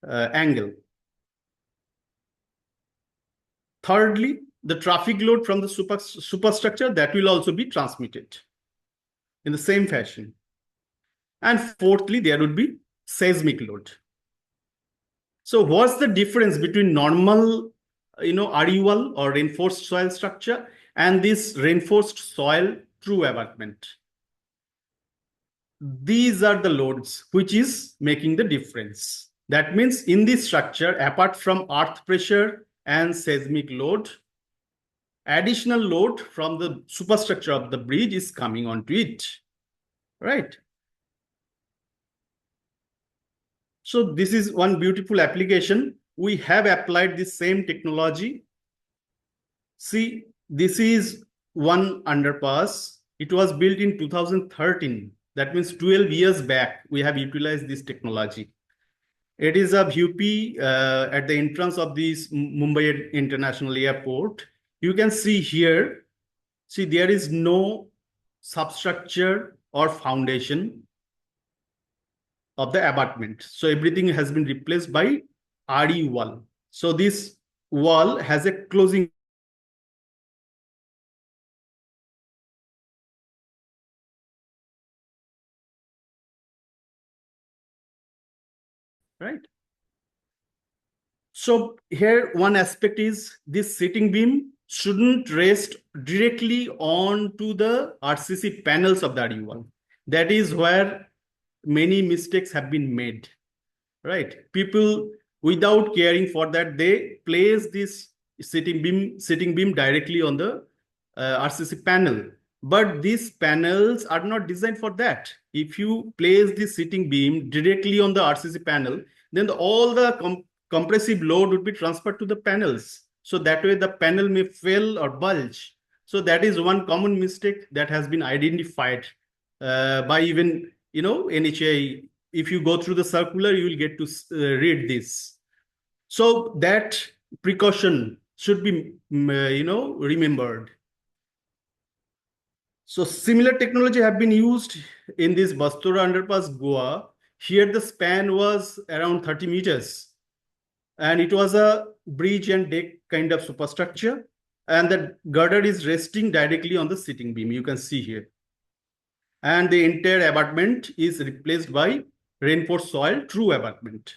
angle. Thirdly, the traffic load from the superstructure, that will also be transmitted in the same fashion. And fourthly, there would be seismic load. So what's the difference between normal, RUL or reinforced soil structure and this reinforced soil true abutment? These are the loads which is making the difference. That means in this structure, apart from earth pressure and seismic load, additional load from the superstructure of the bridge is coming onto it, right? So this is one beautiful application. We have applied the same technology. See, this is one underpass. It was built in 2013. That means 12 years back, we have utilized this technology. It is a VUP at the entrance of this Mumbai International Airport. You can see here, there is no substructure or foundation of the abutment. So everything has been replaced by RE wall. So this wall has a closing. Right. So here one aspect is this sitting beam shouldn't rest directly onto the RCC panels of the RE wall. That is where many mistakes have been made, right? People, without caring for that, they place this sitting beam directly on the RCC panel. But these panels are not designed for that. If you place the sitting beam directly on the RCC panel, then all the compressive load would be transferred to the panels. So that way the panel may fail or bulge. So that is one common mistake that has been identified by even, NHAI. If you go through the circular, you will get to read this. So that precaution should be, remembered. So similar technology have been used in this Bastora underpass, Goa. Here the span was around 30 meters. And it was a bridge and deck kind of superstructure. And the girder is resting directly on the sitting beam. You can see here. And the entire abutment is replaced by reinforced soil true abutment.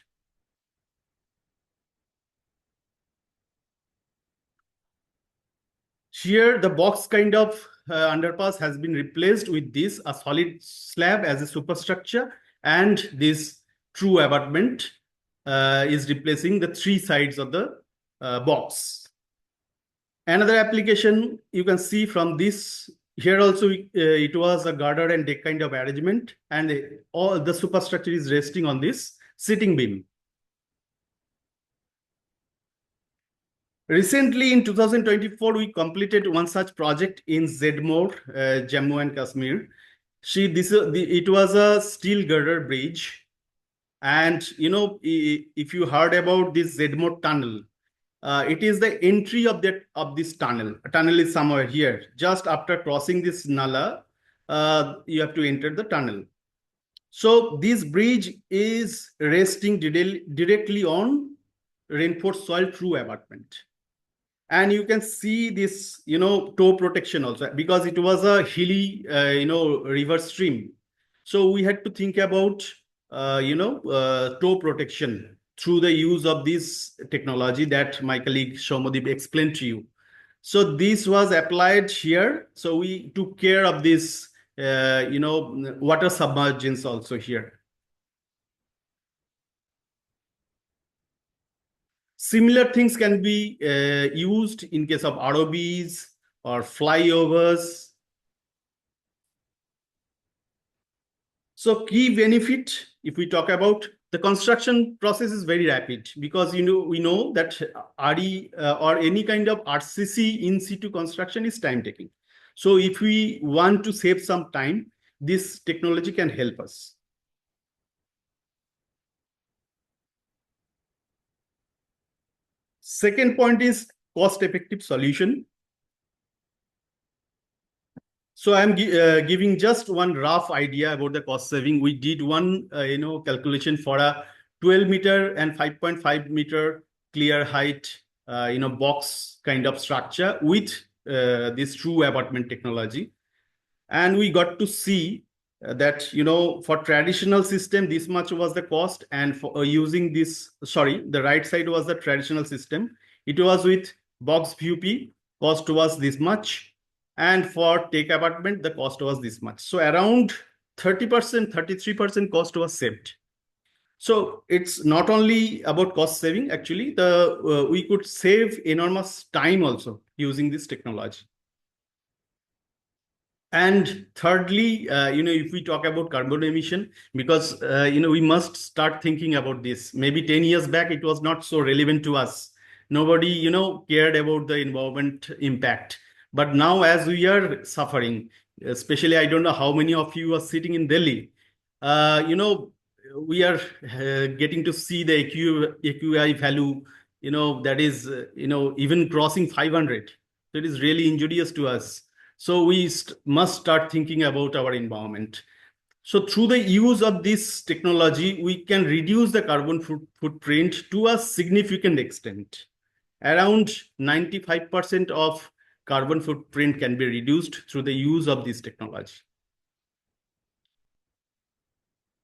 Here, the box kind of underpass has been replaced with this, a solid slab as a superstructure, and this true abutment is replacing the 3 sides of the box. Another application you can see from this, here also it was a girder and deck kind of arrangement, and all the superstructure is resting on this sitting beam. Recently, in 2024, we completed one such project in Zedmore, Jammu and Kashmir. It was a steel girder bridge. And, if you heard about this Zedmore tunnel, it is the entry of this tunnel. A tunnel is somewhere here. Just after crossing this nala, you have to enter the tunnel. So this bridge is resting directly on reinforced soil through abutment. And you can see this, toe protection also, because it was a hilly, river stream. So we had to think about, toe protection through the use of this technology that my colleague Soumyadeep explained to you. So this was applied here. So we took care of this, water submergence also here. Similar things can be used in case of ROBs or flyovers. So key benefit, if we talk about, the construction process is very rapid, because we know that RE or any kind of RCC in situ construction is time taking. So if we want to save some time, this technology can help us. Second point is cost-effective solution. So I'm giving just one rough idea about the cost saving. We did one, calculation for a 12 meter and 5.5 meter clear height, box kind of structure with this true abutment technology. And we got to see that, for traditional system, this much was the cost. And for using this, the right side was the traditional system. It was with box VUP, cost was this much. And for take abutment, the cost was this much. So around 30%, 33% cost was saved. So it's not only about cost saving, actually, we could save enormous time also using this technology. And thirdly, if we talk about carbon emission, because, we must start thinking about this. Maybe 10 years back, it was not so relevant to us. Nobody, cared about the environment impact. But now, as we are suffering, especially, I don't know how many of you are sitting in Delhi, we are getting to see the AQI value, that is, even crossing 500. So it is really injurious to us. So we must start thinking about our environment. So through the use of this technology, we can reduce the carbon footprint to a significant extent. Around 95% of carbon footprint can be reduced through the use of this technology.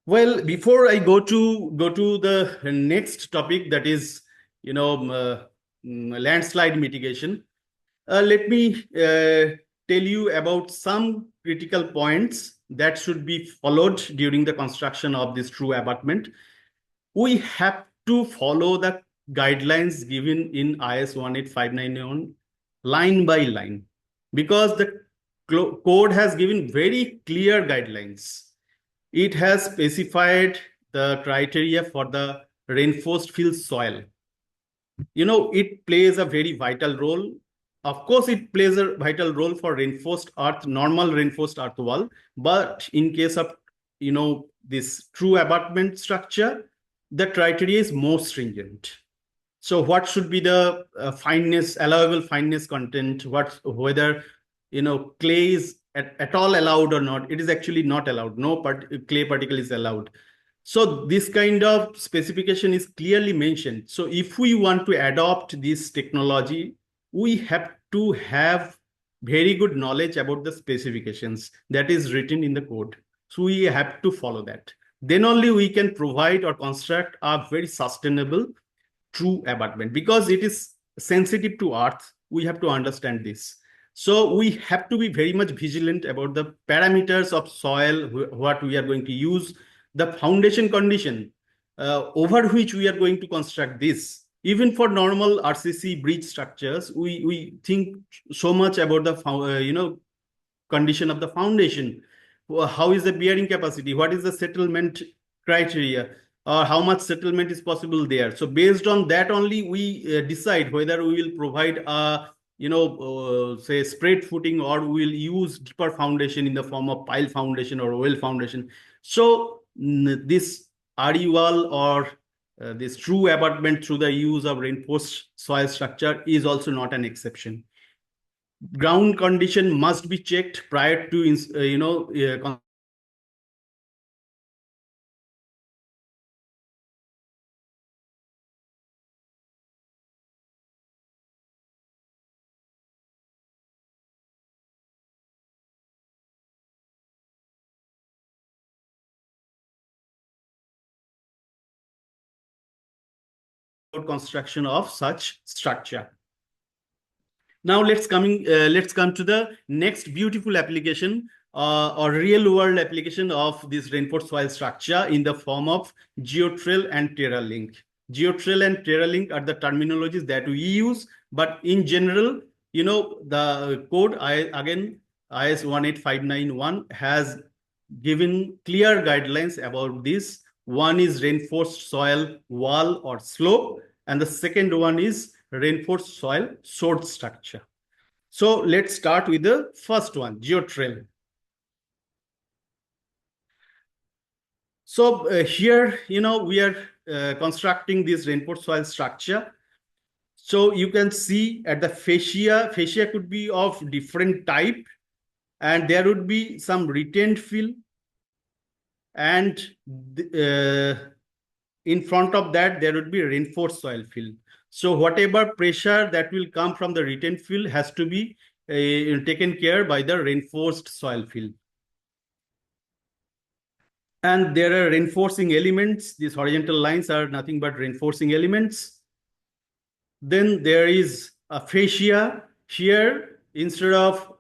Well, before I go to the next topic, that is, landslide mitigation, let me tell you about some critical points that should be followed during the construction of this true abutment. We have to follow the guidelines given in IS 18591 line by line, because the code has given very clear guidelines. It has specified the criteria for the reinforced fill soil. It plays a very vital role. Of course, it plays a vital role for reinforced earth, normal reinforced earth wall. But in case of, this true abutment structure, the criteria is more stringent. So what should be the fineness, allowable fineness content, whether, clay is at all allowed or not. It is actually not allowed. No clay particle is allowed. So this kind of specification is clearly mentioned. So if we want to adopt this technology, we have to have very good knowledge about the specifications that is written in the code. So we have to follow that. Then only we can provide or construct a very sustainable true abutment, because it is sensitive to earth. We have to understand this. So we have to be very much vigilant about the parameters of soil, what we are going to use, the foundation condition over which we are going to construct this. Even for normal RCC bridge structures, we think so much about the condition of the foundation. How is the bearing capacity? What is the settlement criteria? Or how much settlement is possible there? So based on that only, we decide whether we will provide a say spread footing, or we will use deeper foundation in the form of pile foundation or well foundation. So this RE wall or this true abutment through the use of reinforced soil structure is also not an exception. Ground condition must be checked prior to construction of such structure. Now let's come to the next beautiful application or real world application of this reinforced soil structure in the form of geotrail and TerraLink. Geotrail and TerraLink are the terminologies that we use, but in general, the code IS 18591 has given clear guidelines about this. One is reinforced soil wall or slope, and the second one is reinforced soil sword structure. So let's start with the first one, geotrail. So here, we are constructing this reinforced soil structure. So you can see at the fascia could be of different type, and there would be some retained fill, and in front of that, there would be reinforced soil fill. So whatever pressure that will come from the retained fill has to be taken care by the reinforced soil fill. And there are reinforcing elements. These horizontal lines are nothing but reinforcing elements. Then there is a fascia here. Instead of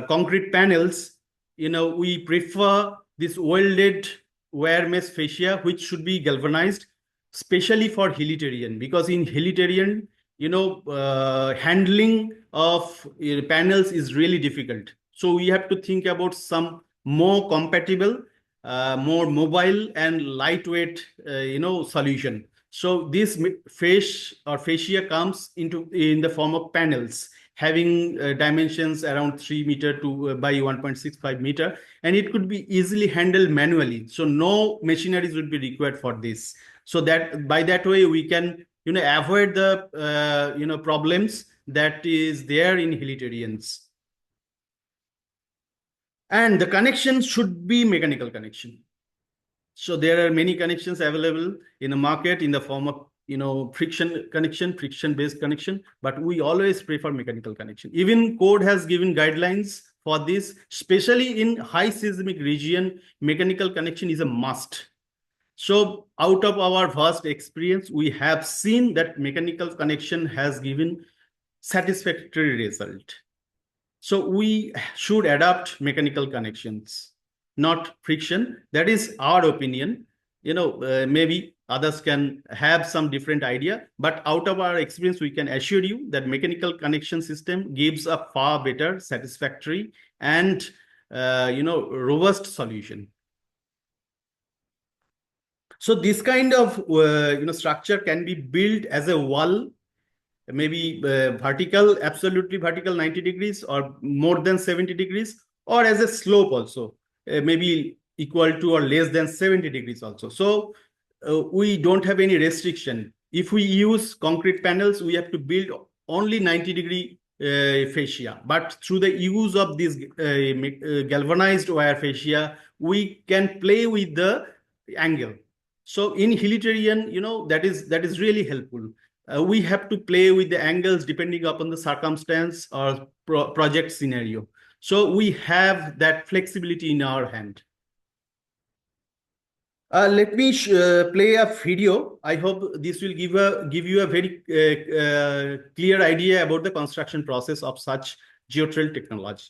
concrete panels, we prefer this welded wire mesh fascia, which should be galvanized, especially for hilly terrain, because in hilly terrain, handling of panels is really difficult. So we have to think about some more compatible, more mobile and lightweight, solution. So this fascia comes in the form of panels having dimensions around 3 meter by 1.65 meter, and it could be easily handled manually. So no machineries would be required for this. So that by that way we can avoid the problems that is there in hilly terrains. And the connection should be mechanical connection. So there are many connections available in the market in the form of friction connection, friction-based connection, but we always prefer mechanical connection. Even code has given guidelines for this, especially in high seismic region, mechanical connection is a must. So out of our vast experience, we have seen that mechanical connection has given satisfactory result. So we should adopt mechanical connections, not friction. That is our opinion. Maybe others can have some different idea, but out of our experience, we can assure you that mechanical connection system gives a far better, satisfactory, and robust solution. So this kind of structure can be built as a wall, maybe vertical, absolutely vertical 90 degrees or more than 70 degrees, or as a slope also, maybe equal to or less than 70 degrees also. So we don't have any restriction. If we use concrete panels, we have to build only 90-degree fascia. But through the use of this galvanized wire fascia, we can play with the angle. So in hilly terrain, that is really helpful. We have to play with the angles depending upon the circumstance or project scenario. So we have that flexibility in our hand. Let me play a video. I hope this will give you a very clear idea about the construction process of such geotrail technology.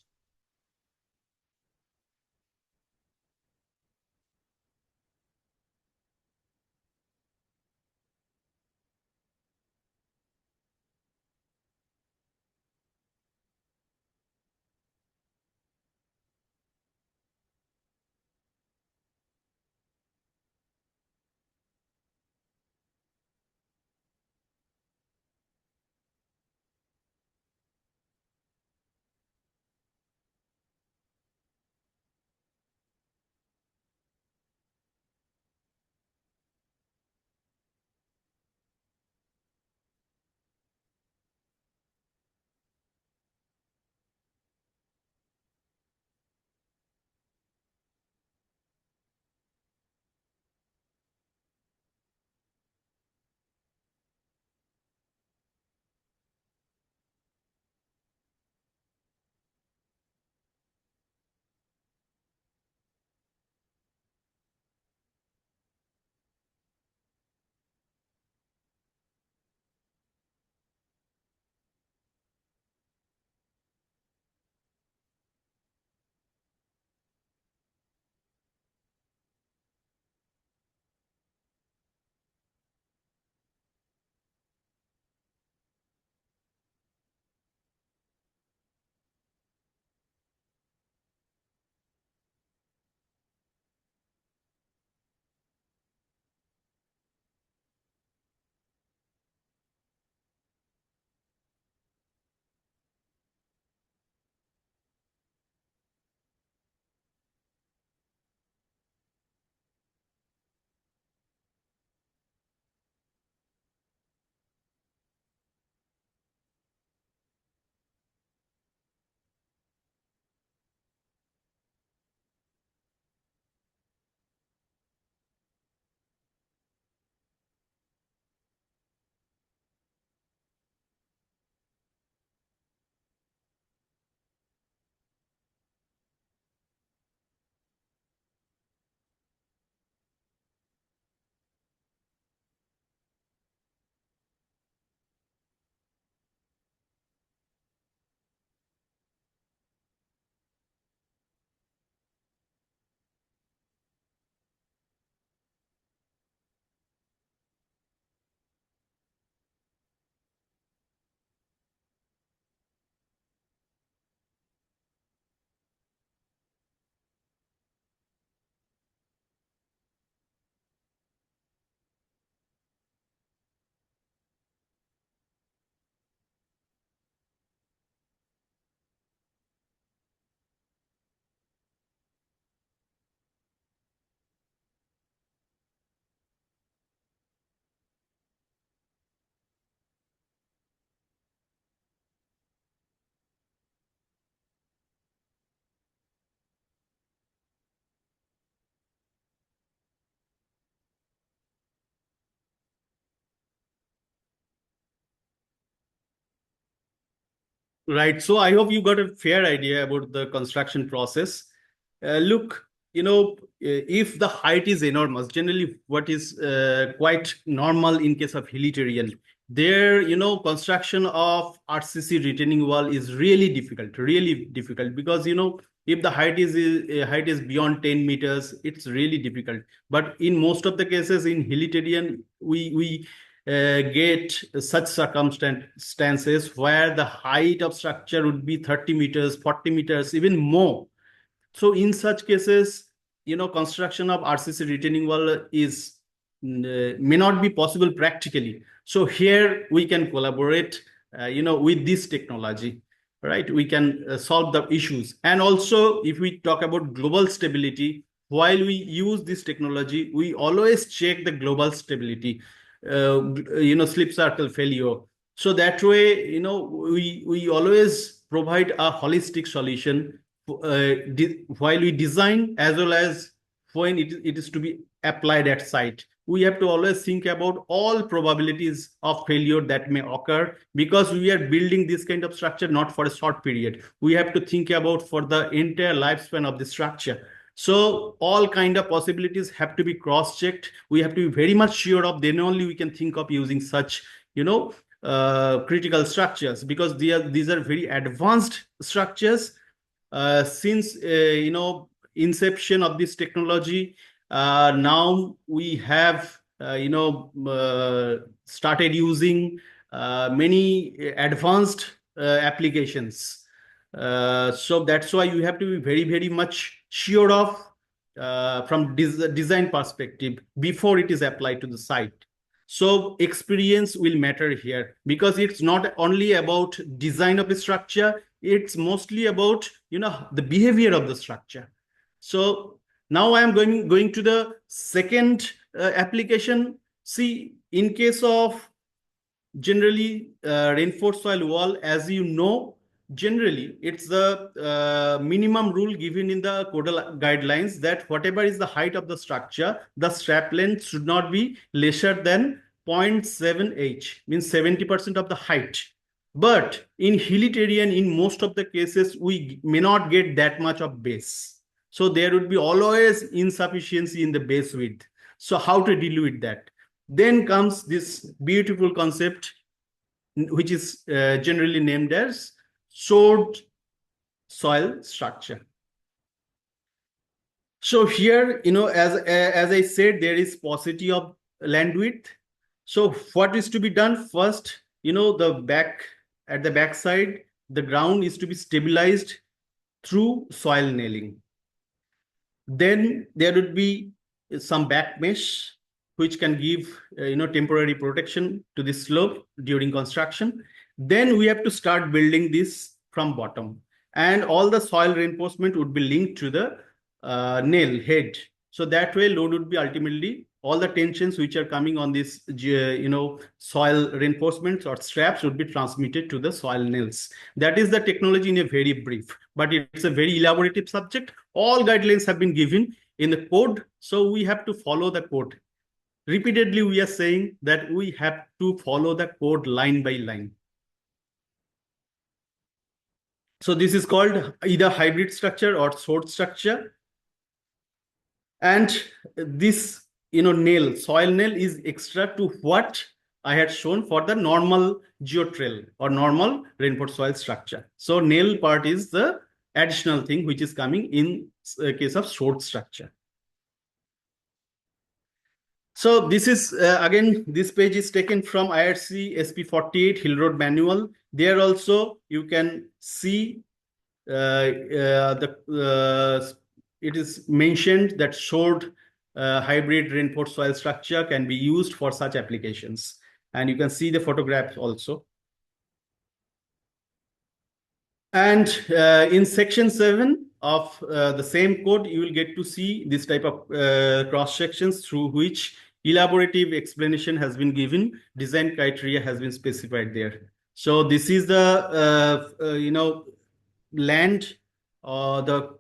Right. So I hope you got a fair idea about the construction process. Look, if the height is enormous, generally what is quite normal in case of hilly terrain, there, construction of RCC retaining wall is really difficult because, if the height is beyond 10 meters, it's really difficult. But in most of the cases in hilly terrain, we get such circumstances where the height of structure would be 30 meters, 40 meters, even more. So in such cases, construction of RCC retaining wall is may not be possible practically. So here we can collaborate, with this technology, right? We can solve the issues. And also, if we talk about global stability, while we use this technology, we always check the global stability, slip circle failure. So that way, we always provide a holistic solution while we design as well as when it is to be applied at site. We have to always think about all probabilities of failure that may occur because we are building this kind of structure not for a short period. We have to think about for the entire lifespan of the structure. So all kind of possibilities have to be cross-checked. We have to be very much sure of, then only we can think of using such, critical structures, because these are very advanced structures. Since inception of this technology, now we have started using many advanced applications. So that's why you have to be very much sure of from design perspective before it is applied to the site. So experience will matter here because it's not only about design of a structure, it's mostly about the behavior of the structure. So now I am going to the second application. See, in case of generally reinforced soil wall, as you know, generally it's the minimum rule given in the codal guidelines that whatever is the height of the structure, the strap length should not be lesser than 0.7 h, means 70% of the height. But in hilly terrain, in most of the cases, we may not get that much of base. So there would be always insufficiency in the base width. So how to deal with that? Then comes this beautiful concept, which is generally named as shored soil structure. So here, as I said, there is paucity of land width. So what is to be done first? At the back side, the ground is to be stabilized through soil nailing. Then there would be some back mesh, which can give temporary protection to the slope during construction. Then we have to start building this from bottom, and all the soil reinforcement would be linked to the nail head. So that way load would be ultimately all the tensions which are coming on this soil reinforcements or straps would be transmitted to the soil nails. That is the technology in a very brief, but it's a very elaborative subject. All guidelines have been given in the code, so we have to follow the code. Repeatedly we are saying that we have to follow the code line by line. So this is called either hybrid structure or sword structure. And this soil nail is extra to what I had shown for the normal geotrail or normal reinforced soil structure. So nail part is the additional thing which is coming in case of sword structure. So this is again, this page is taken from IRC SP48 Hill Road Manual. There also you can see it is mentioned that shored hybrid reinforced soil structure can be used for such applications. And you can see the photographs also. And in section 7 of the same code, you will get to see this type of cross sections through which elaborative explanation has been given, design criteria has been specified there. So this is the land, the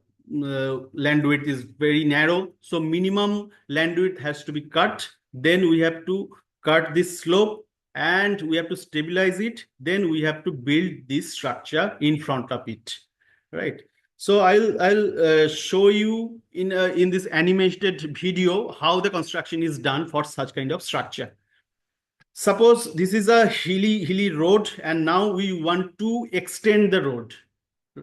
land width is very narrow, so minimum land width has to be cut. Then we have to cut this slope and we have to stabilize it. Then we have to build this structure in front of it, right? So I'll show you in this animated video how the construction is done for such kind of structure. Suppose this is a hilly road, and now we want to extend the road.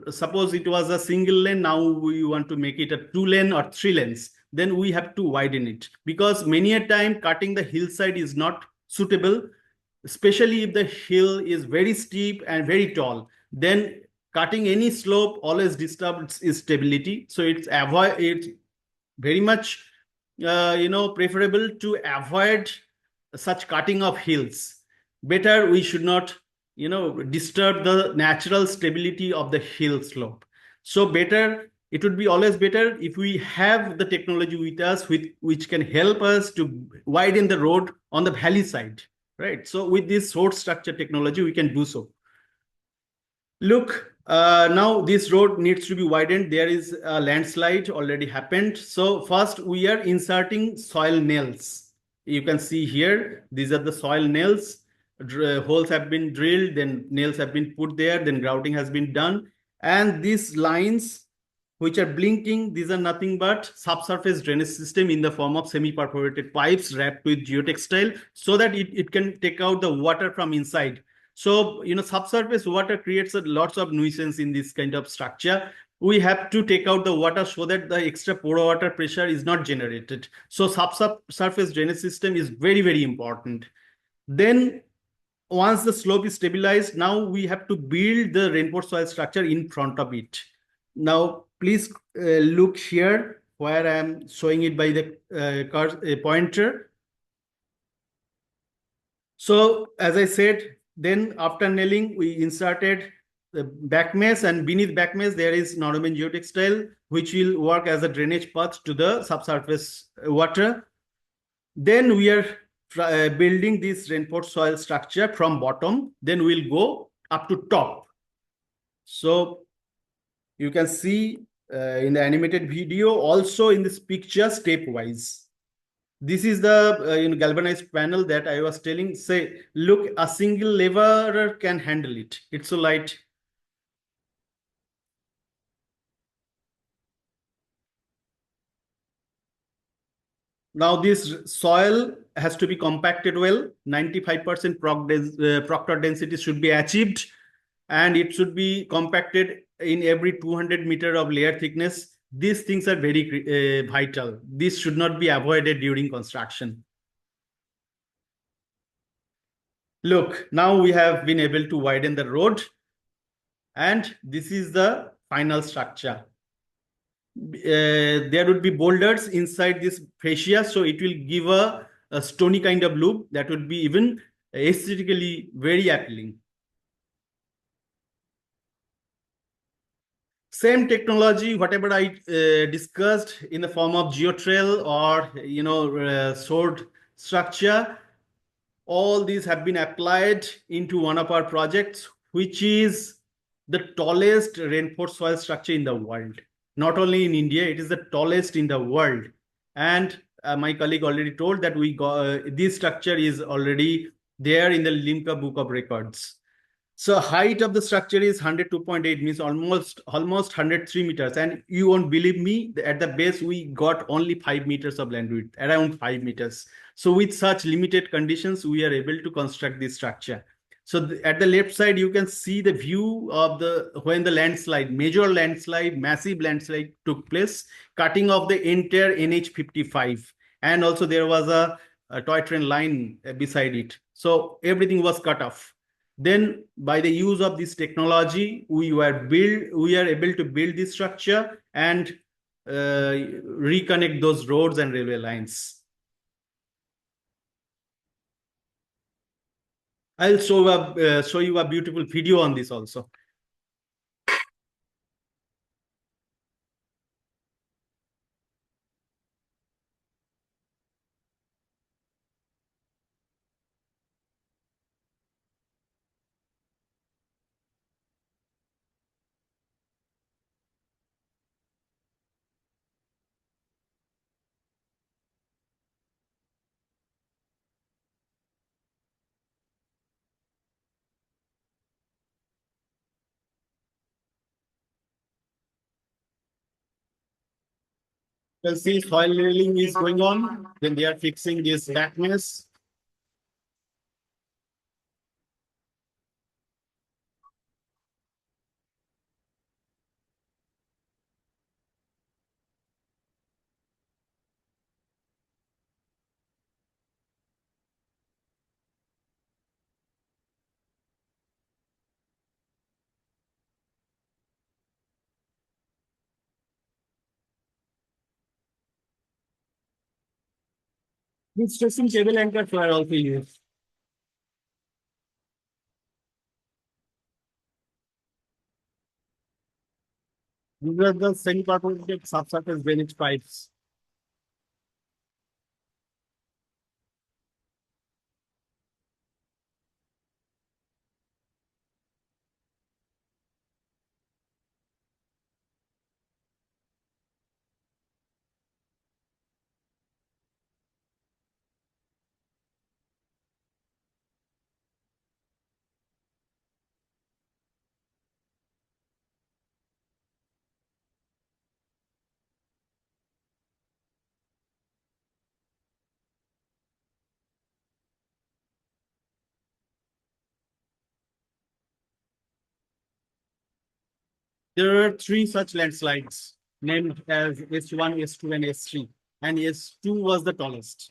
Suppose it was a single lane, now we want to make it a 2 lane or 3 lanes. Then we have to widen it, because many a time cutting the hillside is not suitable, especially if the hill is very steep and very tall. Then cutting any slope always disturbs its stability. So it's very much preferable to avoid such cutting of hills. Better we should not disturb the natural stability of the hill slope. So better, it would be always better if we have the technology with us which can help us to widen the road on the valley side, right? So with this road structure technology we can do so. Look, now this road needs to be widened. There is a landslide already happened. So first we are inserting soil nails. You can see here, these are the soil nails. Holes have been drilled, then nails have been put there, then grouting has been done. And these lines which are blinking, these are nothing but subsurface drainage system in the form of semi-perforated pipes wrapped with geotextile, so that it can take out the water from inside. So, subsurface water creates lots of nuisance in this kind of structure. We have to take out the water so that the extra pore water pressure is not generated. So subsurface drainage system is very, very important. Then once the slope is stabilized, now we have to build the rainfall soil structure in front of it. Now, please look here where I am showing it by the pointer. So as I said, then after nailing, we inserted the back mesh, and beneath back mesh, there is Norwegian geotextile, which will work as a drainage path to the subsurface water. Then we are building this reinforced soil structure from bottom. Then we'll go up to top. So you can see in the animated video, also in this picture, stepwise. This is the galvanized panel that I was telling. Say, look, a single lever can handle it. It's so light. Now this soil has to be compacted well. 95% proctor density should be achieved, and it should be compacted in every 200 meter of layer thickness. These things are very vital. This should not be avoided during construction. Look, now we have been able to widen the road, and this is the final structure. There would be boulders inside this fascia, so it will give a stony kind of look that would be even aesthetically very appealing. Same technology, whatever I discussed in the form of geotrail or sword structure, all these have been applied into one of our projects, which is the tallest reinforced soil structure in the world. Not only in India, it is the tallest in the world. And my colleague already told that this structure is already there in the Limca Book of Records. So height of the structure is 102.8, means almost 103 meters. And you won't believe me, at the base we got only 5 meters of land width, around 5 meters. So with such limited conditions, we are able to construct this structure. So at the left side, you can see the view of when the major landslide, massive landslide took place, cutting off the entire NH55. And also there was a toy train line beside it. So everything was cut off. Then by the use of this technology, we are able to build this structure and reconnect those roads and railway lines. I'll show you a beautiful video on this also. You can see soil leveling is going on. Then they are fixing this dampness. These stressing cable anchors were also used. These are the semi-perforated subsurface drainage pipes. There are three such landslides named as S1, S2, and S3. And S2 was the tallest.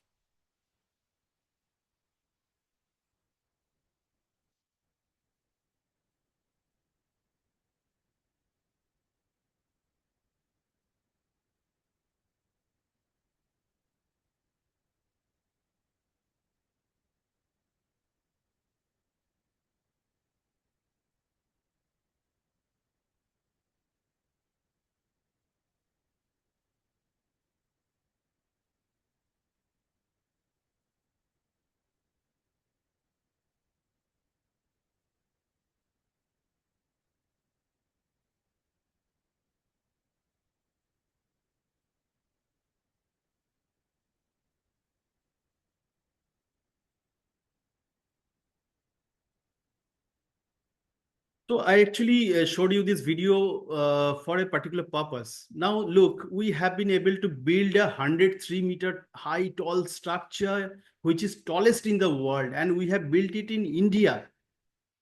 So I actually showed you this video for a particular purpose. Now look, we have been able to build a 103-meter high tall structure, which is tallest in the world, and we have built it in India.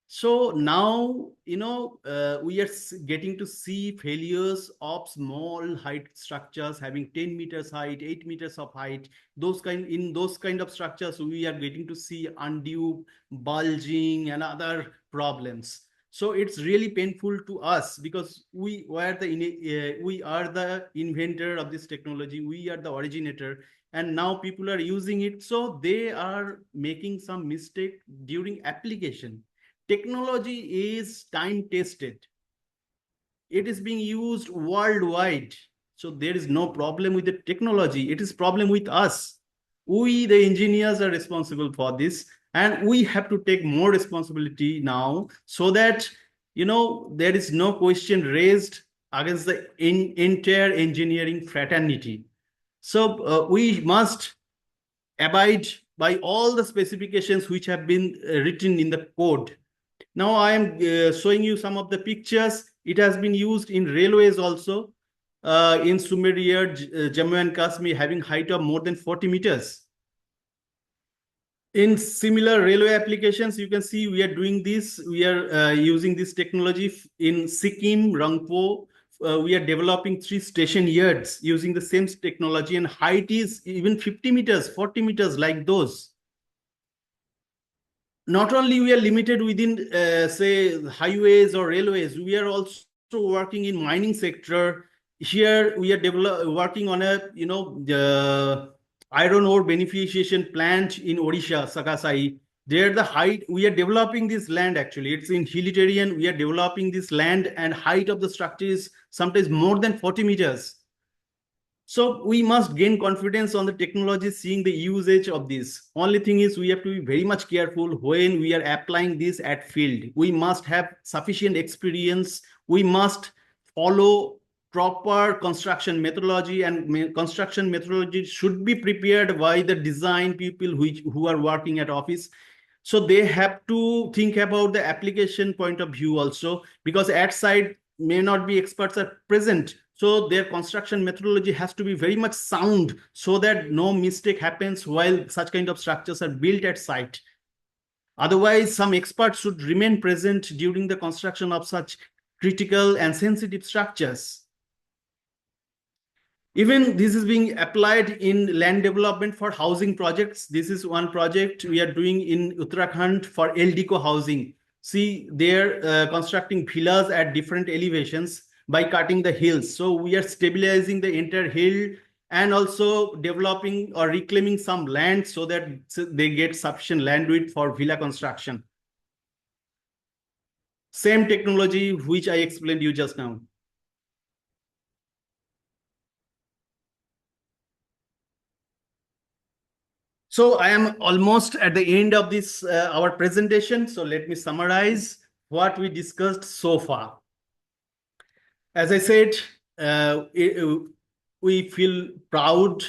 So now, we are getting to see failures of small height structures having 10 meters height, 8 meters of height. In those kind of structures, we are getting to see undue bulging and other problems. So it's really painful to us because we are the inventor of this technology. We are the originator, and now people are using it. So they are making some mistake during application. Technology is time tested. It is being used worldwide. So there is no problem with the technology. It is problem with us. We, the engineers, are responsible for this, and we have to take more responsibility now so that, there is no question raised against the entire engineering fraternity. So we must abide by all the specifications which have been written in the code. Now I am showing you some of the pictures. It has been used in railways also, in Soumyadeep, Jammu and Kashmir, having height of more than 40 meters. In similar railway applications, you can see we are doing this. We are using this technology in Sikkim, Rangpo. We are developing 3 station yards using the same technology, and height is even 50 meters, 40 meters like those. Not only we are limited within, say, highways or railways, we are also working in mining sector. Here we are working on a, the iron ore beneficiation plant in Odisha, Sakasai. There the height, we are developing this land actually. It's in hilly terrain. We are developing this land, and height of the structure is sometimes more than 40 meters. So we must gain confidence on the technology, seeing the usage of this. Only thing is we have to be very much careful when we are applying this at field. We must have sufficient experience. We must follow proper construction methodology, and construction methodology should be prepared by the design people who are working at office. So they have to think about the application point of view also, because at site may not be experts are present. So their construction methodology has to be very much sound so that no mistake happens while such kind of structures are built at site. Otherwise, some experts should remain present during the construction of such critical and sensitive structures. Even this is being applied in land development for housing projects. This is one project we are doing in Uttarakhand for LDCO housing. See, they're constructing villas at different elevations by cutting the hills. So we are stabilizing the entire hill and also developing or reclaiming some land so that they get sufficient land width for villa construction. Same technology which I explained you just now. So I am almost at the end of this our presentation. So let me summarize what we discussed so far. As I said, we feel proud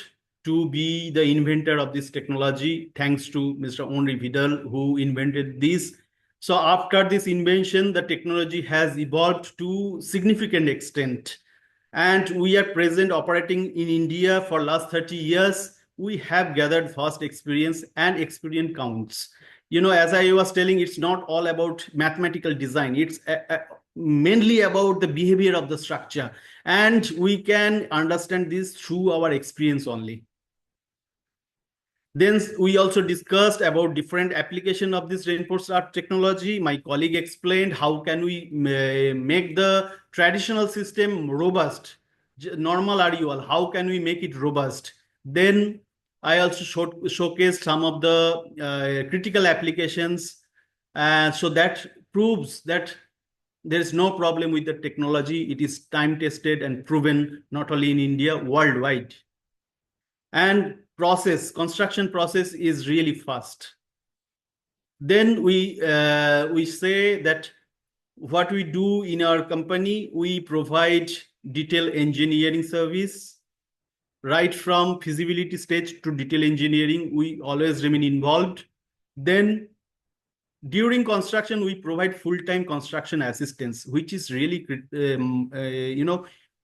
to be the inventor of this technology, thanks to Mr. Henri Vidal, who invented this. So after this invention, the technology has evolved to significant extent. And we are present operating in India for last 30 years. We have gathered vast experience, and experience counts. You know, as I was telling, it's not all about mathematical design. It's mainly about the behavior of the structure. And we can understand this through our experience only. Then we also discussed about different application of this reinforced earth technology. My colleague explained how can we make the traditional system robust, normal RUL, how can we make it robust. Then I also showcased some of the critical applications. So that proves that there is no problem with the technology. It is time tested and proven not only in India, worldwide. And construction process is really fast. Then we say that what we do in our company, we provide detailed engineering service. Right from feasibility stage to detail engineering, we always remain involved. Then during construction, we provide full-time construction assistance, which is really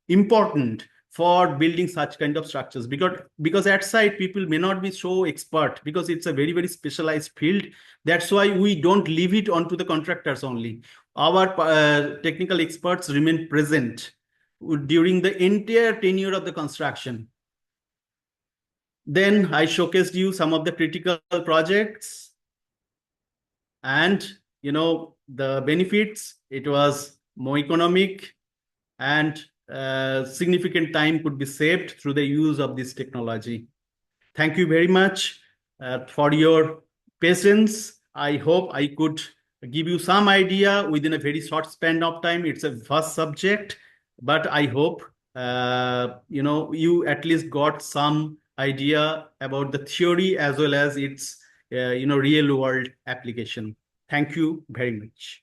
important for building such kind of structures, because at site people may not be so expert, because it's a very, very specialized field. That's why we don't leave it onto the contractors only. Our technical experts remain present during the entire tenure of the construction. Then I showcased you some of the critical projects and the benefits. It was more economic, and significant time could be saved through the use of this technology. Thank you very much for your patience. I hope I could give you some idea within a very short span of time. It's a vast subject, but I hope you at least got some idea about the theory as well as its real world application. Thank you very much.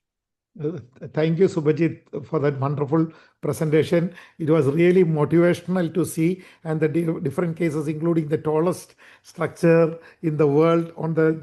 Thank you, Subhajit, for that wonderful presentation. It was really motivational to see, and the different cases, including the tallest structure in the world on the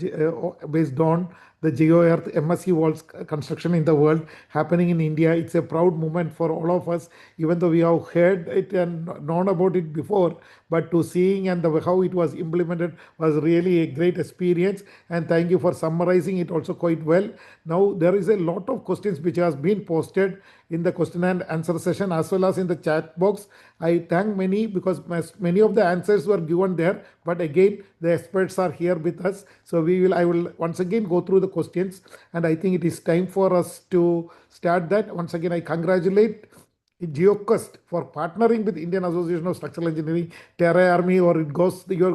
based on the GeoEarth MSC walls construction in the world happening in India. It's a proud moment for all of us, even though we have heard it and known about it before, but to seeing and how it was implemented was really a great experience. And thank you for summarizing it also quite well. Now there is a lot of questions which has been posted in the question and answer session as well as in the chat box. I thank many because many of the answers were given there, but again the experts are here with us, so I will once again go through the questions, and I think it is time for us to start that. Once again, I congratulate Geoquest for partnering with Indian Association of Structural Engineering, Terra Army, or it goes your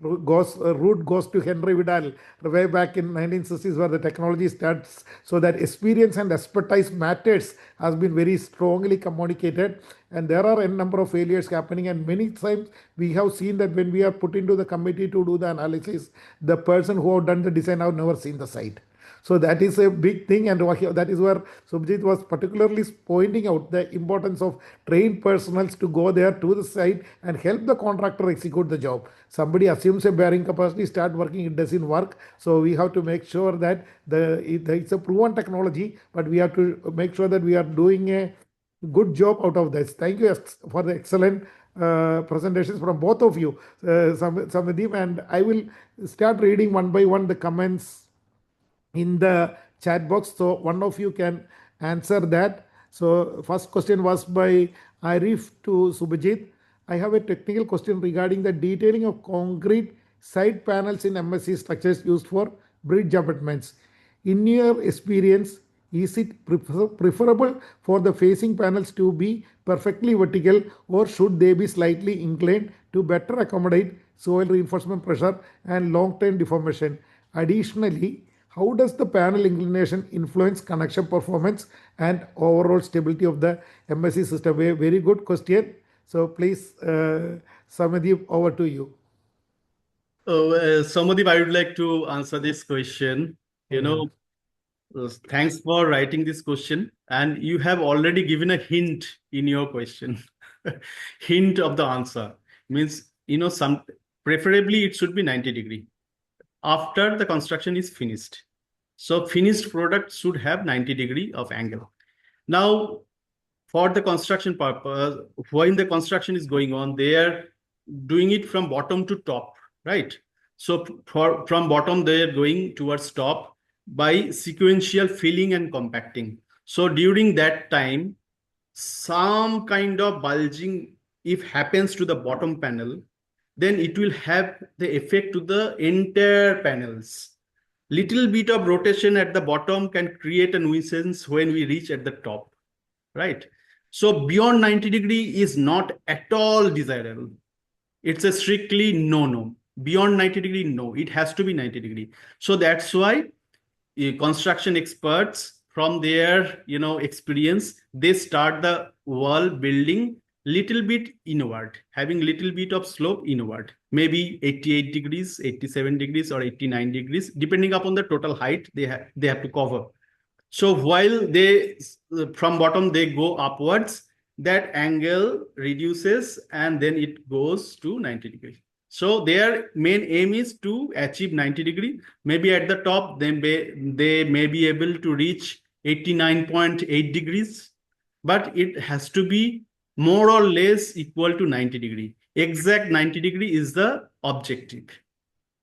root goes to Henry Vidal way back in 1960s, where the technology starts. So that experience and expertise matters has been very strongly communicated, and there are a number of failures happening, and many times we have seen that when we are put into the committee to do the analysis, the person who have done the design have never seen the site. So that is a big thing, and that is where Subhajit was particularly pointing out the importance of trained personnel to go there to the site and help the contractor execute the job. Somebody assumes a bearing capacity, start working, it doesn't work. So we have to make sure that it's a proven technology, but we have to make sure that we are doing a good job out of this. Thank you for the excellent presentations from both of you, Soumyadeep, and I will start reading one by one the comments in the chat box, so one of you can answer that. So first question was by Arif to Subhajit. I have a technical question regarding the detailing of concrete side panels in MSC structures used for bridge abutments. In your experience, is it preferable for the facing panels to be perfectly vertical, or should they be slightly inclined to better accommodate soil reinforcement pressure and long-term deformation? Additionally, how does the panel inclination influence connection performance and overall stability of the MSC system? A very good question. So please, Soumyadeep, over to you. Soumyadeep, I would like to answer this question. Thanks for writing this question. And you have already given a hint in your question. Hint of the answer. Means, preferably it should be 90° after the construction is finished. So finished product should have 90° of angle. Now, for the construction purpose, when the construction is going on, they are doing it from bottom to top, right? So from bottom, they are going towards top by sequential filling and compacting. So during that time, some kind of bulging, if happens to the bottom panel, then it will have the effect to the entire panels. Little bit of rotation at the bottom can create a nuisance when we reach at the top, right? So beyond 90° is not at all desirable. It's a strictly no. Beyond 90°, no. It has to be 90°. So that's why construction experts, from their experience, they start the wall building little bit inward, having little bit of slope inward, maybe 88°, 87°, or 89°, depending upon the total height they have to cover. So while they, from bottom, they go upwards, that angle reduces and then it goes to 90°. So their main aim is to achieve 90°. Maybe at the top, they may be able to reach 89.8°, but it has to be more or less equal to 90°. Exact 90° is the objective,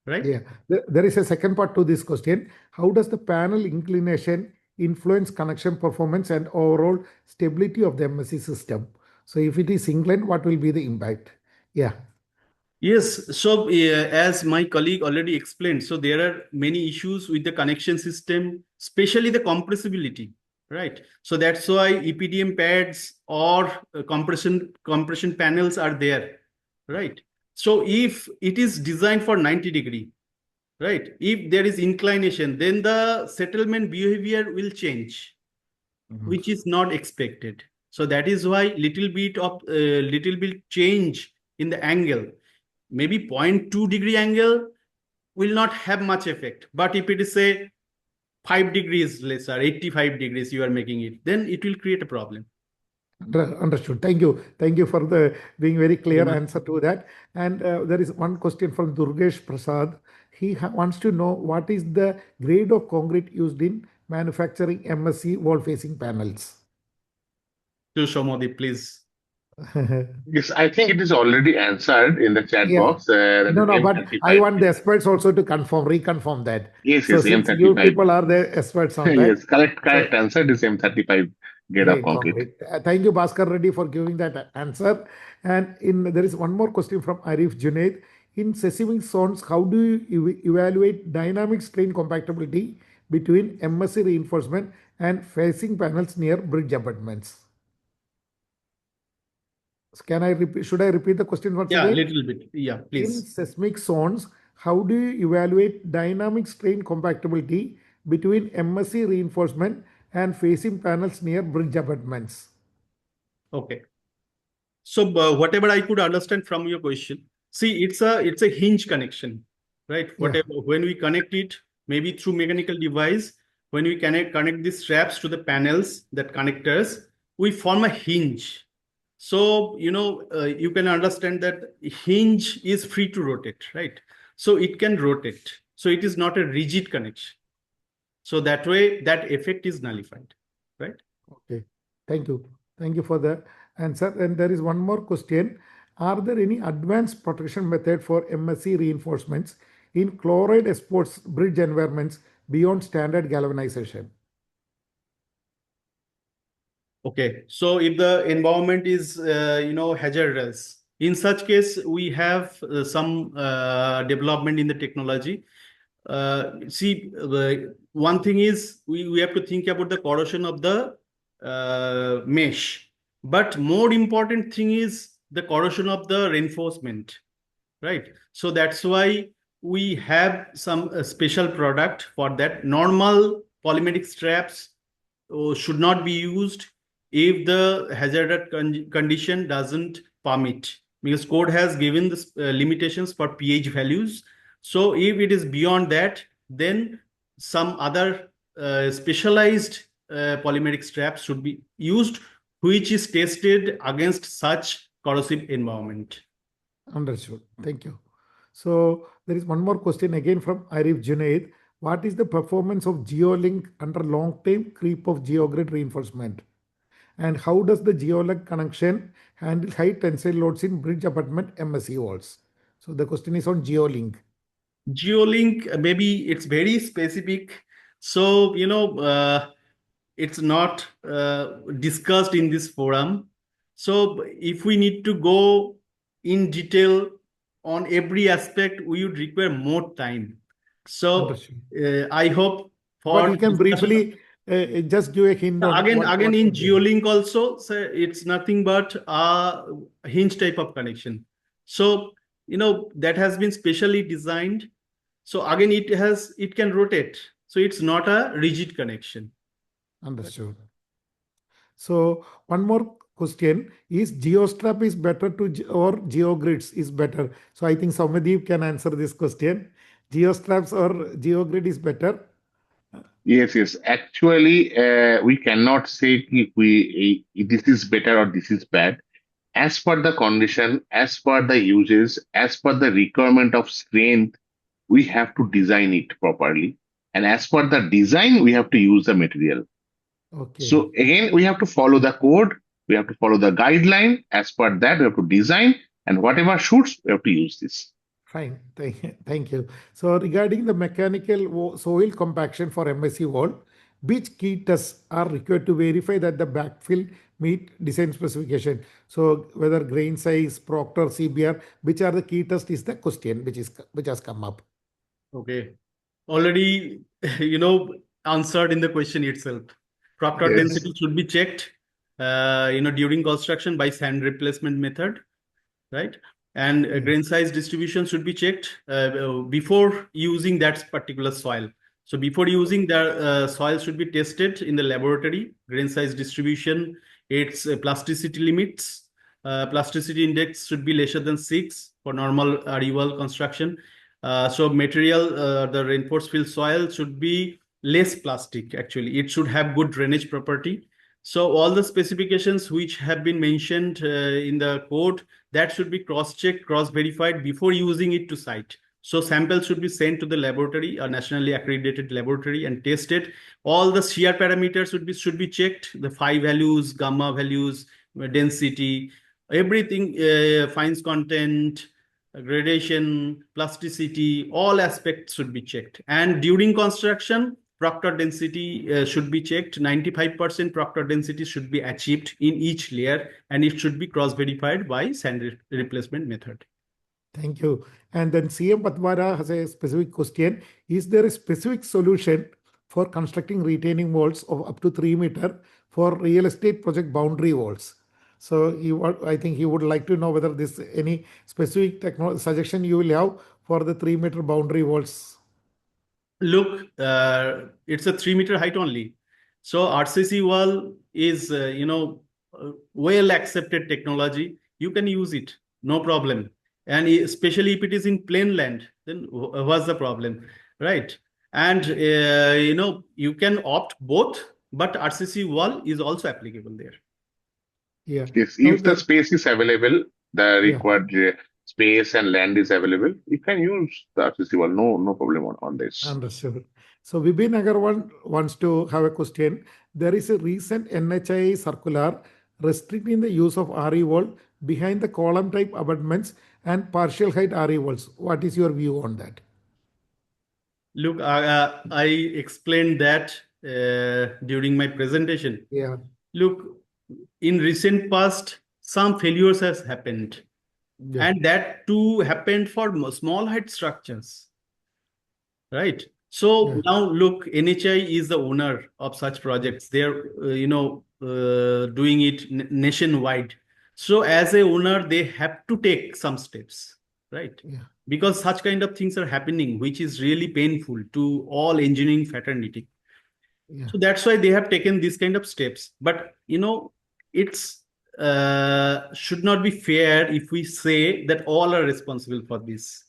right? Yeah, there is a second part to this question. How does the panel inclination influence connection performance and overall stability of the MSC system? So if it is inclined, what will be the impact? Yeah. Yes, so as my colleague already explained, so there are many issues with the connection system, especially the compressibility, right? So that's why EPDM pads or compression panels are there, right? So if it is designed for 90°, right? If there is inclination, then the settlement behavior will change, which is not expected. So that is why little bit change in the angle, maybe 0.2° angle will not have much effect. But if it is, say, 5° lesser, 85°, you are making it, then it will create a problem. Understood. Thank you. Thank you for the being very clear answer to that. And there is one question from Durgesh Prasad. He wants to know what is the grade of concrete used in manufacturing MSC wall facing panels. To Soumyadeep, please. Yes, I think it is already answered in the chat box. No, but I want the experts also to reconfirm that. Yes, so since M35. You people are the experts on that. Yes, correct answer is M35 grade of concrete. Thank you, Bhaskar Reddy, for giving that answer. And there is one more question from Arif Junaid. In seismic zones, how do you evaluate dynamic strain compatibility between MSC reinforcement and facing panels near bridge abutments? Can I repeat? Should I repeat the question once again? Yeah, a little bit. Yeah, please. In seismic zones, how do you evaluate dynamic strain compatibility between MSC reinforcement and facing panels near bridge abutments? Okay. So whatever I could understand from your question, see, it's a hinge connection, right? When we connect it, maybe through mechanical device, when we connect these straps to the panels, that connectors, we form a hinge. So, you can understand that hinge is free to rotate, right? So it can rotate. So it is not a rigid connection. So that way, that effect is nullified, right? Okay. Thank you. Thank you for the answer. And there is one more question. Are there any advanced protection method for MSC reinforcements in chloride exposed bridge environments beyond standard galvanization? Okay, so if the environment is hazardous, in such case we have some development in the technology. See, one thing is we have to think about the corrosion of the mesh, but more important thing is the corrosion of the reinforcement, right? So that's why we have some special product for that. Normal polymeric straps should not be used if the hazardous condition doesn't permit, because code has given the limitations for pH values. So if it is beyond that, then some other specialized polymeric straps should be used, which is tested against such corrosive environment. Understood. Thank you. So there is one more question again from Arif Junaid. What is the performance of GeoLink under long-term creep of GeoGrid reinforcement? And how does the GeoLink connection handle high tensile loads in bridge abutment MSE walls? So the question is on GeoLink. GeoLink, maybe it's very specific. So, it's not discussed in this forum. So if we need to go in detail on every aspect, we would require more time. So I hope for But you can briefly just give a hint on again in GeoLink also, so it's nothing but a hinge type of connection. So that has been specially designed. So again, it can rotate. So it's not a rigid connection. Understood. So one more question is GeoStrap is better to or GeoGrids is better? So I think Soumyadeep can answer this question. GeoStraps or GeoGrid is better? Yes. Actually, we cannot say if this is better or this is bad. As per the condition, as per the uses, as per the requirement of strength, we have to design it properly. And as per the design, we have to use the material. Okay. So again, we have to follow the code. We have to follow the guideline. As per that, we have to design, and whatever suits, we have to use this. Fine. Thank you. So regarding the mechanical soil compaction for MSC wall, which key tests are required to verify that the backfill meet design specification? So whether grain size, Proctor, CBR, which are the key tests is the question which has come up. Okay. Already, answered in the question itself. Proctor Yes. density should be checked, during construction by sand replacement method, right? And grain size distribution should be checked before using that particular soil. So before using the soil should be tested in the laboratory. Grain size distribution, its plasticity limits. Plasticity index should be lesser than 6 for normal RE construction. So material, the reinforced fill soil should be less plastic. Actually, it should have good drainage property. So all the specifications which have been mentioned in the code, that should be cross-checked, cross-verified before using it to site. So samples should be sent to the laboratory, a nationally accredited laboratory, and tested. All the shear parameters should be checked, the phi values, gamma values, density, everything, fines content, gradation, plasticity, all aspects should be checked. And during construction, Proctor density should be checked. 95% Proctor density should be achieved in each layer, and it should be cross-verified by sand replacement method. Thank you. And then CM Patwara has a specific question. Is there a specific solution for constructing retaining walls of up to 3 meters for real estate project boundary walls? So I think he would like to know whether this any specific suggestion you will have for the 3 meter boundary walls. Look, it's a 3 meter height only. So RCC wall is, well accepted technology. You can use it, no problem. And especially if it is in plain land, then what's the problem, right? And, you can opt both, but RCC wall is also applicable there. Yeah. Yes, if the space is available, the required space and land is available, you can use the RCC wall. No problem on this. Understood. So Vibin Agarwal wants to have a question. There is a recent NHI circular restricting the use of RE wall behind the column type abutments and partial height RE walls. What is your view on that? Look, I explained that during my presentation. Yeah. Look, in recent past, some failures has happened, Yeah. and that too happened for small height structures, right? So Yeah. now look, NHI is the owner of such projects. They're doing it nationwide. So as a owner, they have to take some steps, right? Yeah. Because such kind of things are happening, which is really painful to all engineering fraternity. Yeah. So that's why they have taken these kind of steps. But it's should not be fair if we say that all are responsible for this.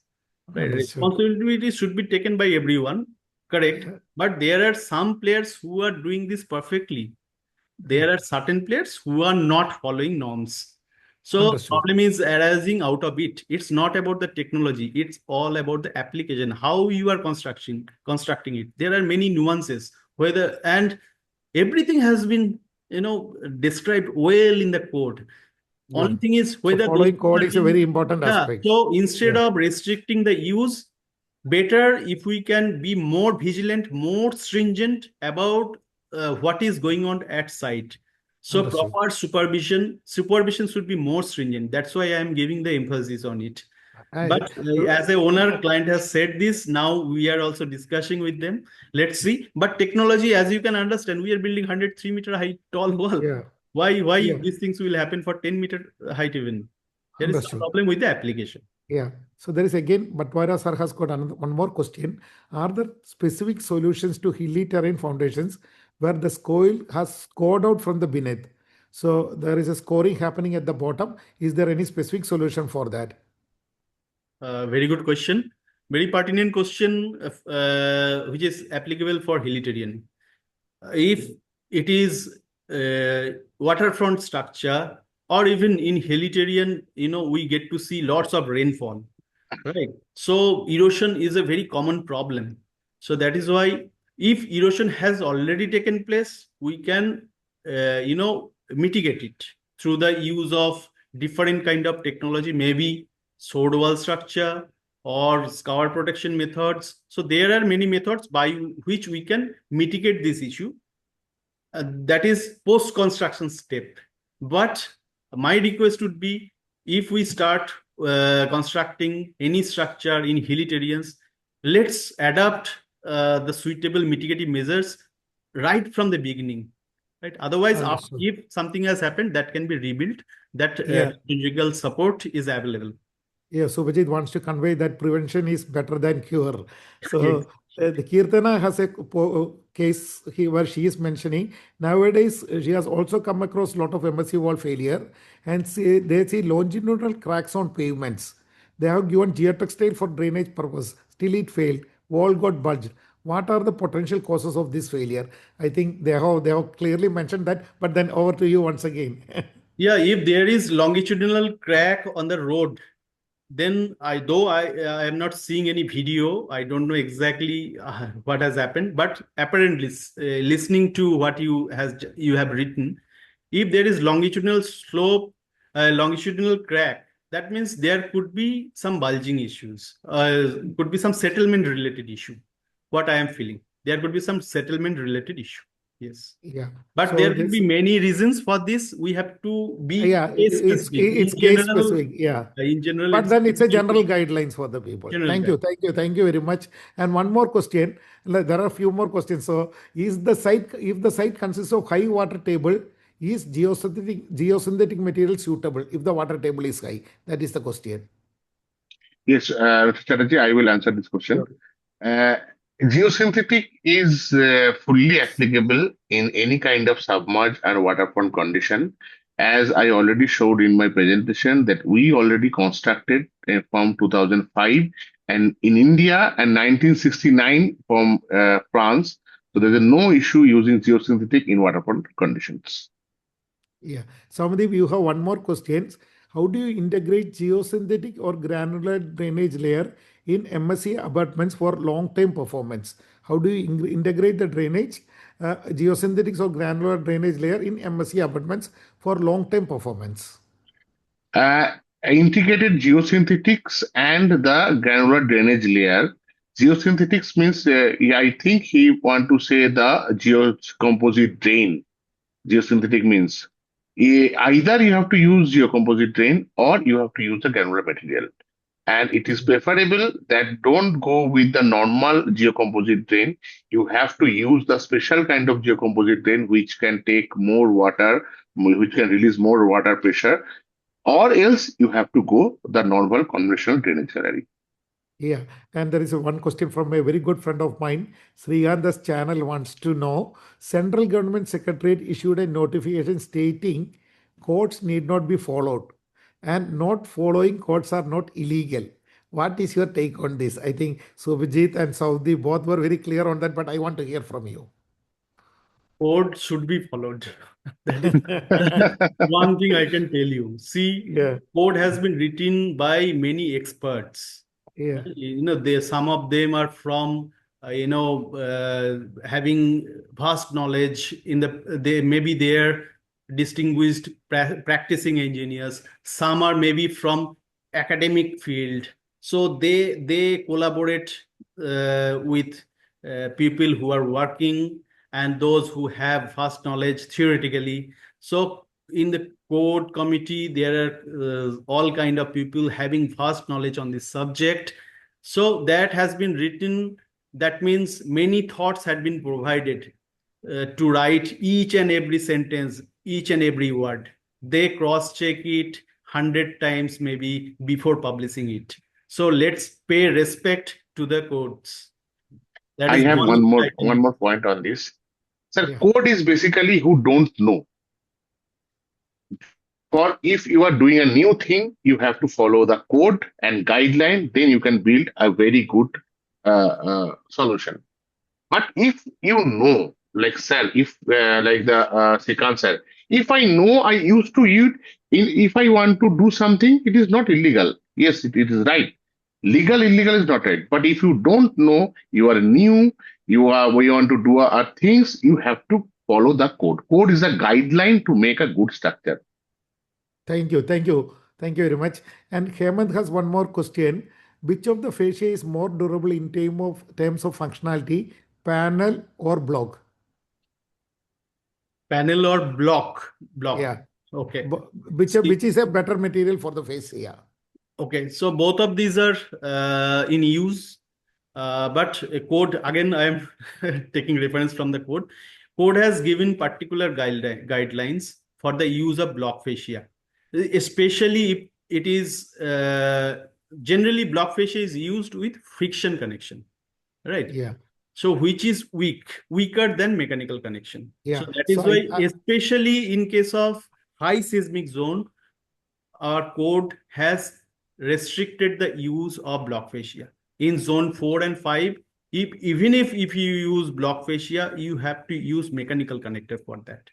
Right? Understood. Responsibility should be taken by everyone, correct? Yeah. But there are some players who are doing this perfectly. There are certain players who are not following norms. So Understood. problem is arising out of it. It's not about the technology. It's all about the application, how you are constructing it. There are many nuances, and everything has been described well in the code. Yeah. Only thing is So whether following code is a very important yeah. aspect. So instead Yeah. of restricting the use, better if we can be more vigilant, more stringent about what is going on at site. So Understood. proper supervision should be more stringent. That's why I am giving the emphasis on it. But as a owner, client has said this. Now we are also discussing with them. Let's see. But technology, as you can understand, we are building 103-meter height tall wall. Yeah. Why Yeah. these things will happen for 10-meter height even? There is Understood. some problem with the application. Yeah. So there is again, Bhatwara sir has got one more question. Are there specific solutions to hilly terrain foundations where the soil has scored out from the beneath? So there is a scoring happening at the bottom. Is there any specific solution for that? Very good question. Very pertinent question, which is applicable for hilly terrain. If it is waterfront structure, or even in hilly terrain, we get to see lots of rainfall, right? So erosion is a very common problem. So that is why if erosion has already taken place, we can, mitigate it through the use of different kind of technology, maybe sword wall structure or scour protection methods. So there are many methods by which we can mitigate this issue. That is post-construction step. But my request would be, if we start constructing any structure in hilly terrains, let's adapt the suitable mitigative measures right from the beginning. Right? Otherwise, if something has happened, that can be rebuilt. That technological support is available. Yeah, Subhajit wants to convey that prevention is better than cure. So the Kirtana has a case where she is mentioning nowadays she has also come across a lot of MSC wall failure, and they see longitudinal cracks on pavements. They have given geotextile for drainage purpose. Still it failed. Wall got bulged. What are the potential causes of this failure? I think they have clearly mentioned that, but then over to you once again. Yeah, if there is longitudinal crack on the road, then I am not seeing any video, I don't know exactly what has happened, but apparently listening to what you have written, if there is longitudinal slope, longitudinal crack, that means there could be some bulging issues, could be some settlement related issue. What I am feeling, there could be some settlement related issue. Yes. Yeah. But So there could be many reasons for this. We have to be case specific. It's case specific. Yeah. In general, but then it's a general guidelines for the people. Thank you very much. And one more question. There are a few more questions. So, if the site consists of high water table, is geosynthetic material suitable if the water table is high? That is the question. Yes, Mr. Chatterjee, I will answer this question. Geosynthetic is fully applicable in any kind of submerged and waterfront condition. As I already showed in my presentation, that we already constructed from 2005 and in India and 1969 from France. So there is no issue using geosynthetic in waterfront conditions. Yeah. Soumyadeep, you have one more question. How do you integrate geosynthetic or granular drainage layer in MSC abutments for long-term performance? How do you integrate the drainage, geosynthetics or granular drainage layer in MSC abutments for long-term performance? Integrated geosynthetics and the granular drainage layer. Geosynthetics means, yeah, I think he want to say the geocomposite drain. Geosynthetic means either you have to use geocomposite drain or you have to use the granular material. And it is preferable that don't go with the normal geocomposite drain. You have to use the special kind of geocomposite drain which can take more water, which can release more water pressure, or else you have to go the normal conventional drainage gallery. Yeah, and there is one question from a very good friend of mine. Srikanda's channel wants to know, Central Government Secretariat issued a notification stating codes need not be followed and not following codes are not illegal. What is your take on this? I think Subhajit and Saudi both were very clear on that, but I want to hear from you. Code should be followed. That is one thing I can tell you. See, Yeah, code has been written by many experts. yeah, Some of them are from having vast knowledge they maybe they're distinguished practicing engineers. Some are maybe from academic field, so they collaborate with people who are working and those who have vast knowledge theoretically. So in the code committee, there are all kind of people having vast knowledge on this subject. So that has been written. That means many thoughts had been provided to write each and every sentence, each and every word. They cross-check it 100 times maybe before publishing it. So let's pay respect to the codes. That I is have one more point on this. Sir, yeah, code is basically who don't know. For if you are doing a new thing, you have to follow the code and guideline, then you can build a very good solution. But if you know, like sir, if like the Srikanth sir, if I know I used to use, if I want to do something, it is not illegal. Yes, it is right. Legal, illegal is not right. But if you don't know, you are new, we want to do our things, you have to follow the code. Code is a guideline to make a good structure. Thank you. Thank you. Thank you very much. And Hemant has one more question. Which of the fascia is more durable in terms of functionality, panel or block? panel or block. Yeah. Okay. Which is a better material for the fascia? Okay, so both of these are in use, but a code, again, I am taking reference from the code. Code has given particular guidelines for the use of block fascia, especially if it is generally block fascia is used with friction connection, right? Yeah. So which is weaker than mechanical connection. Yeah. So that is why, especially in case of high seismic zone, our code has restricted the use of block fascia. In zone 4 and 5, even if you use block fascia, you have to use mechanical connector for that.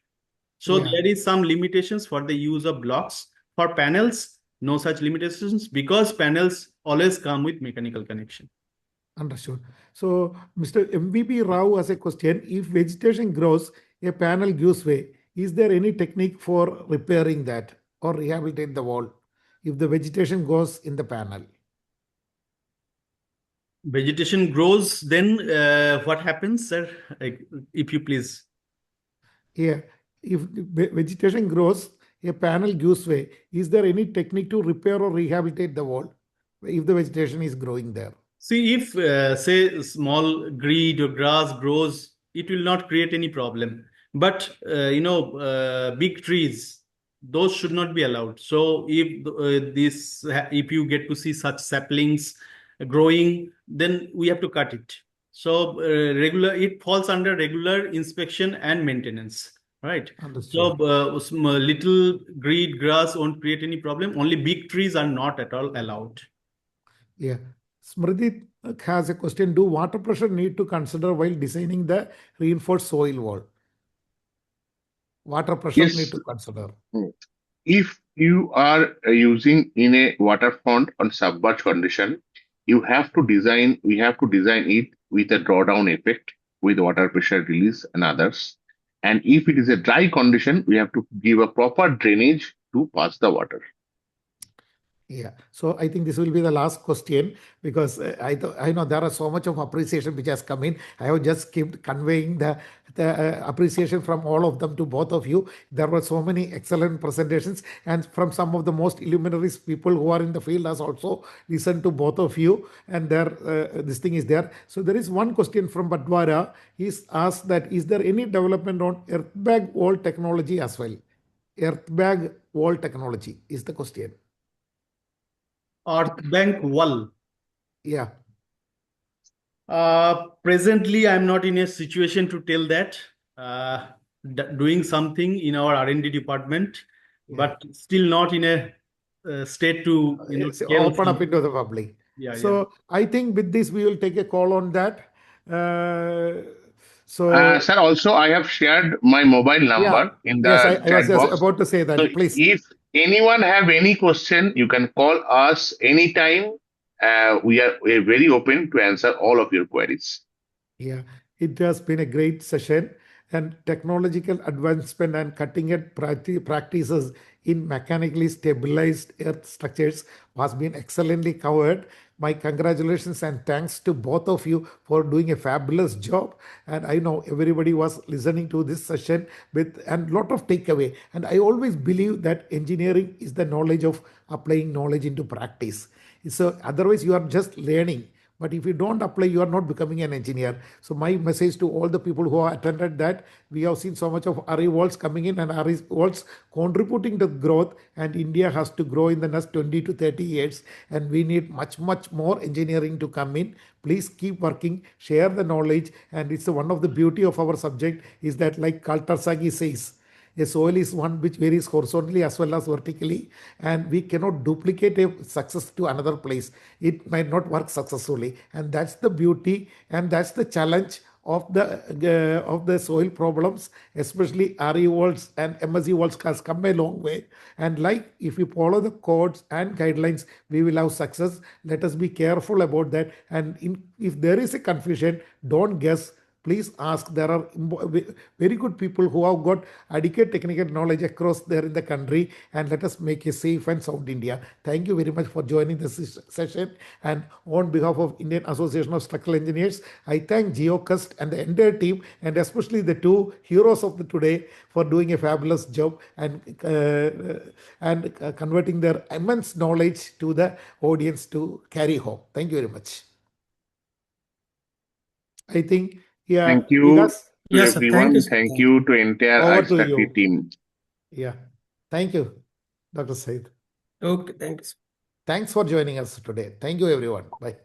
So there is some limitations for the use of blocks. For panels, no such limitations because panels always come with mechanical connection. Understood. So Mr. MVP Rao has a question. If vegetation grows, a panel gives way. Is there any technique for repairing that or rehabilitate the wall if the vegetation goes in the panel? Vegetation grows, then what happens, sir? If you please. Yeah, if vegetation grows, a panel gives way. Is there any technique to repair or rehabilitate the wall if the vegetation is growing there? See, if say small reed or grass grows, it will not create any problem. But big trees, those should not be allowed. So if you get to see such saplings growing, then we have to cut it. So it falls under regular inspection and maintenance, right? Understood. So little reed grass won't create any problem. Only big trees are not at all allowed. Yeah. Smriti has a question. Do water pressure need to consider while designing the reinforced soil wall? Water pressure Yes. need to consider. If you are using in a waterfront on submerged condition, we have to design it with a drawdown effect with water pressure release and others. And if it is a dry condition, we have to give a proper drainage to pass the water. Yeah, so I think this will be the last question because I know there are so much of appreciation which has come in. I have just kept conveying the appreciation from all of them to both of you. There were so many excellent presentations, and from some of the most illuminaries people who are in the field has also listened to both of you, and there this thing is there. So there is one question from Badwara. He's asked that is there any development on earthbag wall technology as well? Earthbag wall technology is the question. Earth bank wall. Yeah. Presently, I'm not in a situation to tell that. Doing something in our R&D department, but still not in a state to tell open up something. into the public. Yeah, So I think with this we will take a call on that. So Sir, also I have shared my mobile yeah, number in yes, the I was chat just box. about to say So that. Please. if anyone have any question, you can call us anytime. We are very open to answer all of your queries. Yeah, it has been a great session, and technological advancement and cutting-edge practices in mechanically stabilized earth structures has been excellently covered. My congratulations and thanks to both of you for doing a fabulous job. And I know everybody was listening to this session with a lot of takeaway. And I always believe that engineering is the knowledge of applying knowledge into practice. So otherwise you are just learning. But if you don't apply, you are not becoming an engineer. So my message to all the people who have attended that, we have seen so much of RE walls coming in and RE walls contributing to growth, and India has to grow in the next 20 to 30 years, and we need much, much more engineering to come in. Please keep working, share the knowledge, and it's one of the beauty of our subject is that, like Carl Tarsagi says, a soil is one which varies horizontally as well as vertically, and we cannot duplicate a success to another place. It might not work successfully, and that's the beauty and that's the challenge of the soil problems, especially RE walls and MSE walls has come a long way. And like if we follow the codes and guidelines, we will have success. Let us be careful about that. And if there is a confusion, don't guess. Please ask. There are very good people who have got adequate technical knowledge across there in the country, and let us make a safe and sound India. Thank you very much for joining this session. And on behalf of Indian Association of Structural Engineers, I thank Geoquest and the entire team, and especially the two heroes of the today for doing a fabulous job and converting their immense knowledge to the audience to carry home. Thank you very much. I think, yeah, Thank you Vikas, to Yes, sir. Thank everyone. you, sir. Thank Thank you to entire over to IAStructE you. team. Yeah, thank you, Dr. Said. Okay, thank you, sir. Thanks for joining us today. Thank you, everyone. Bye.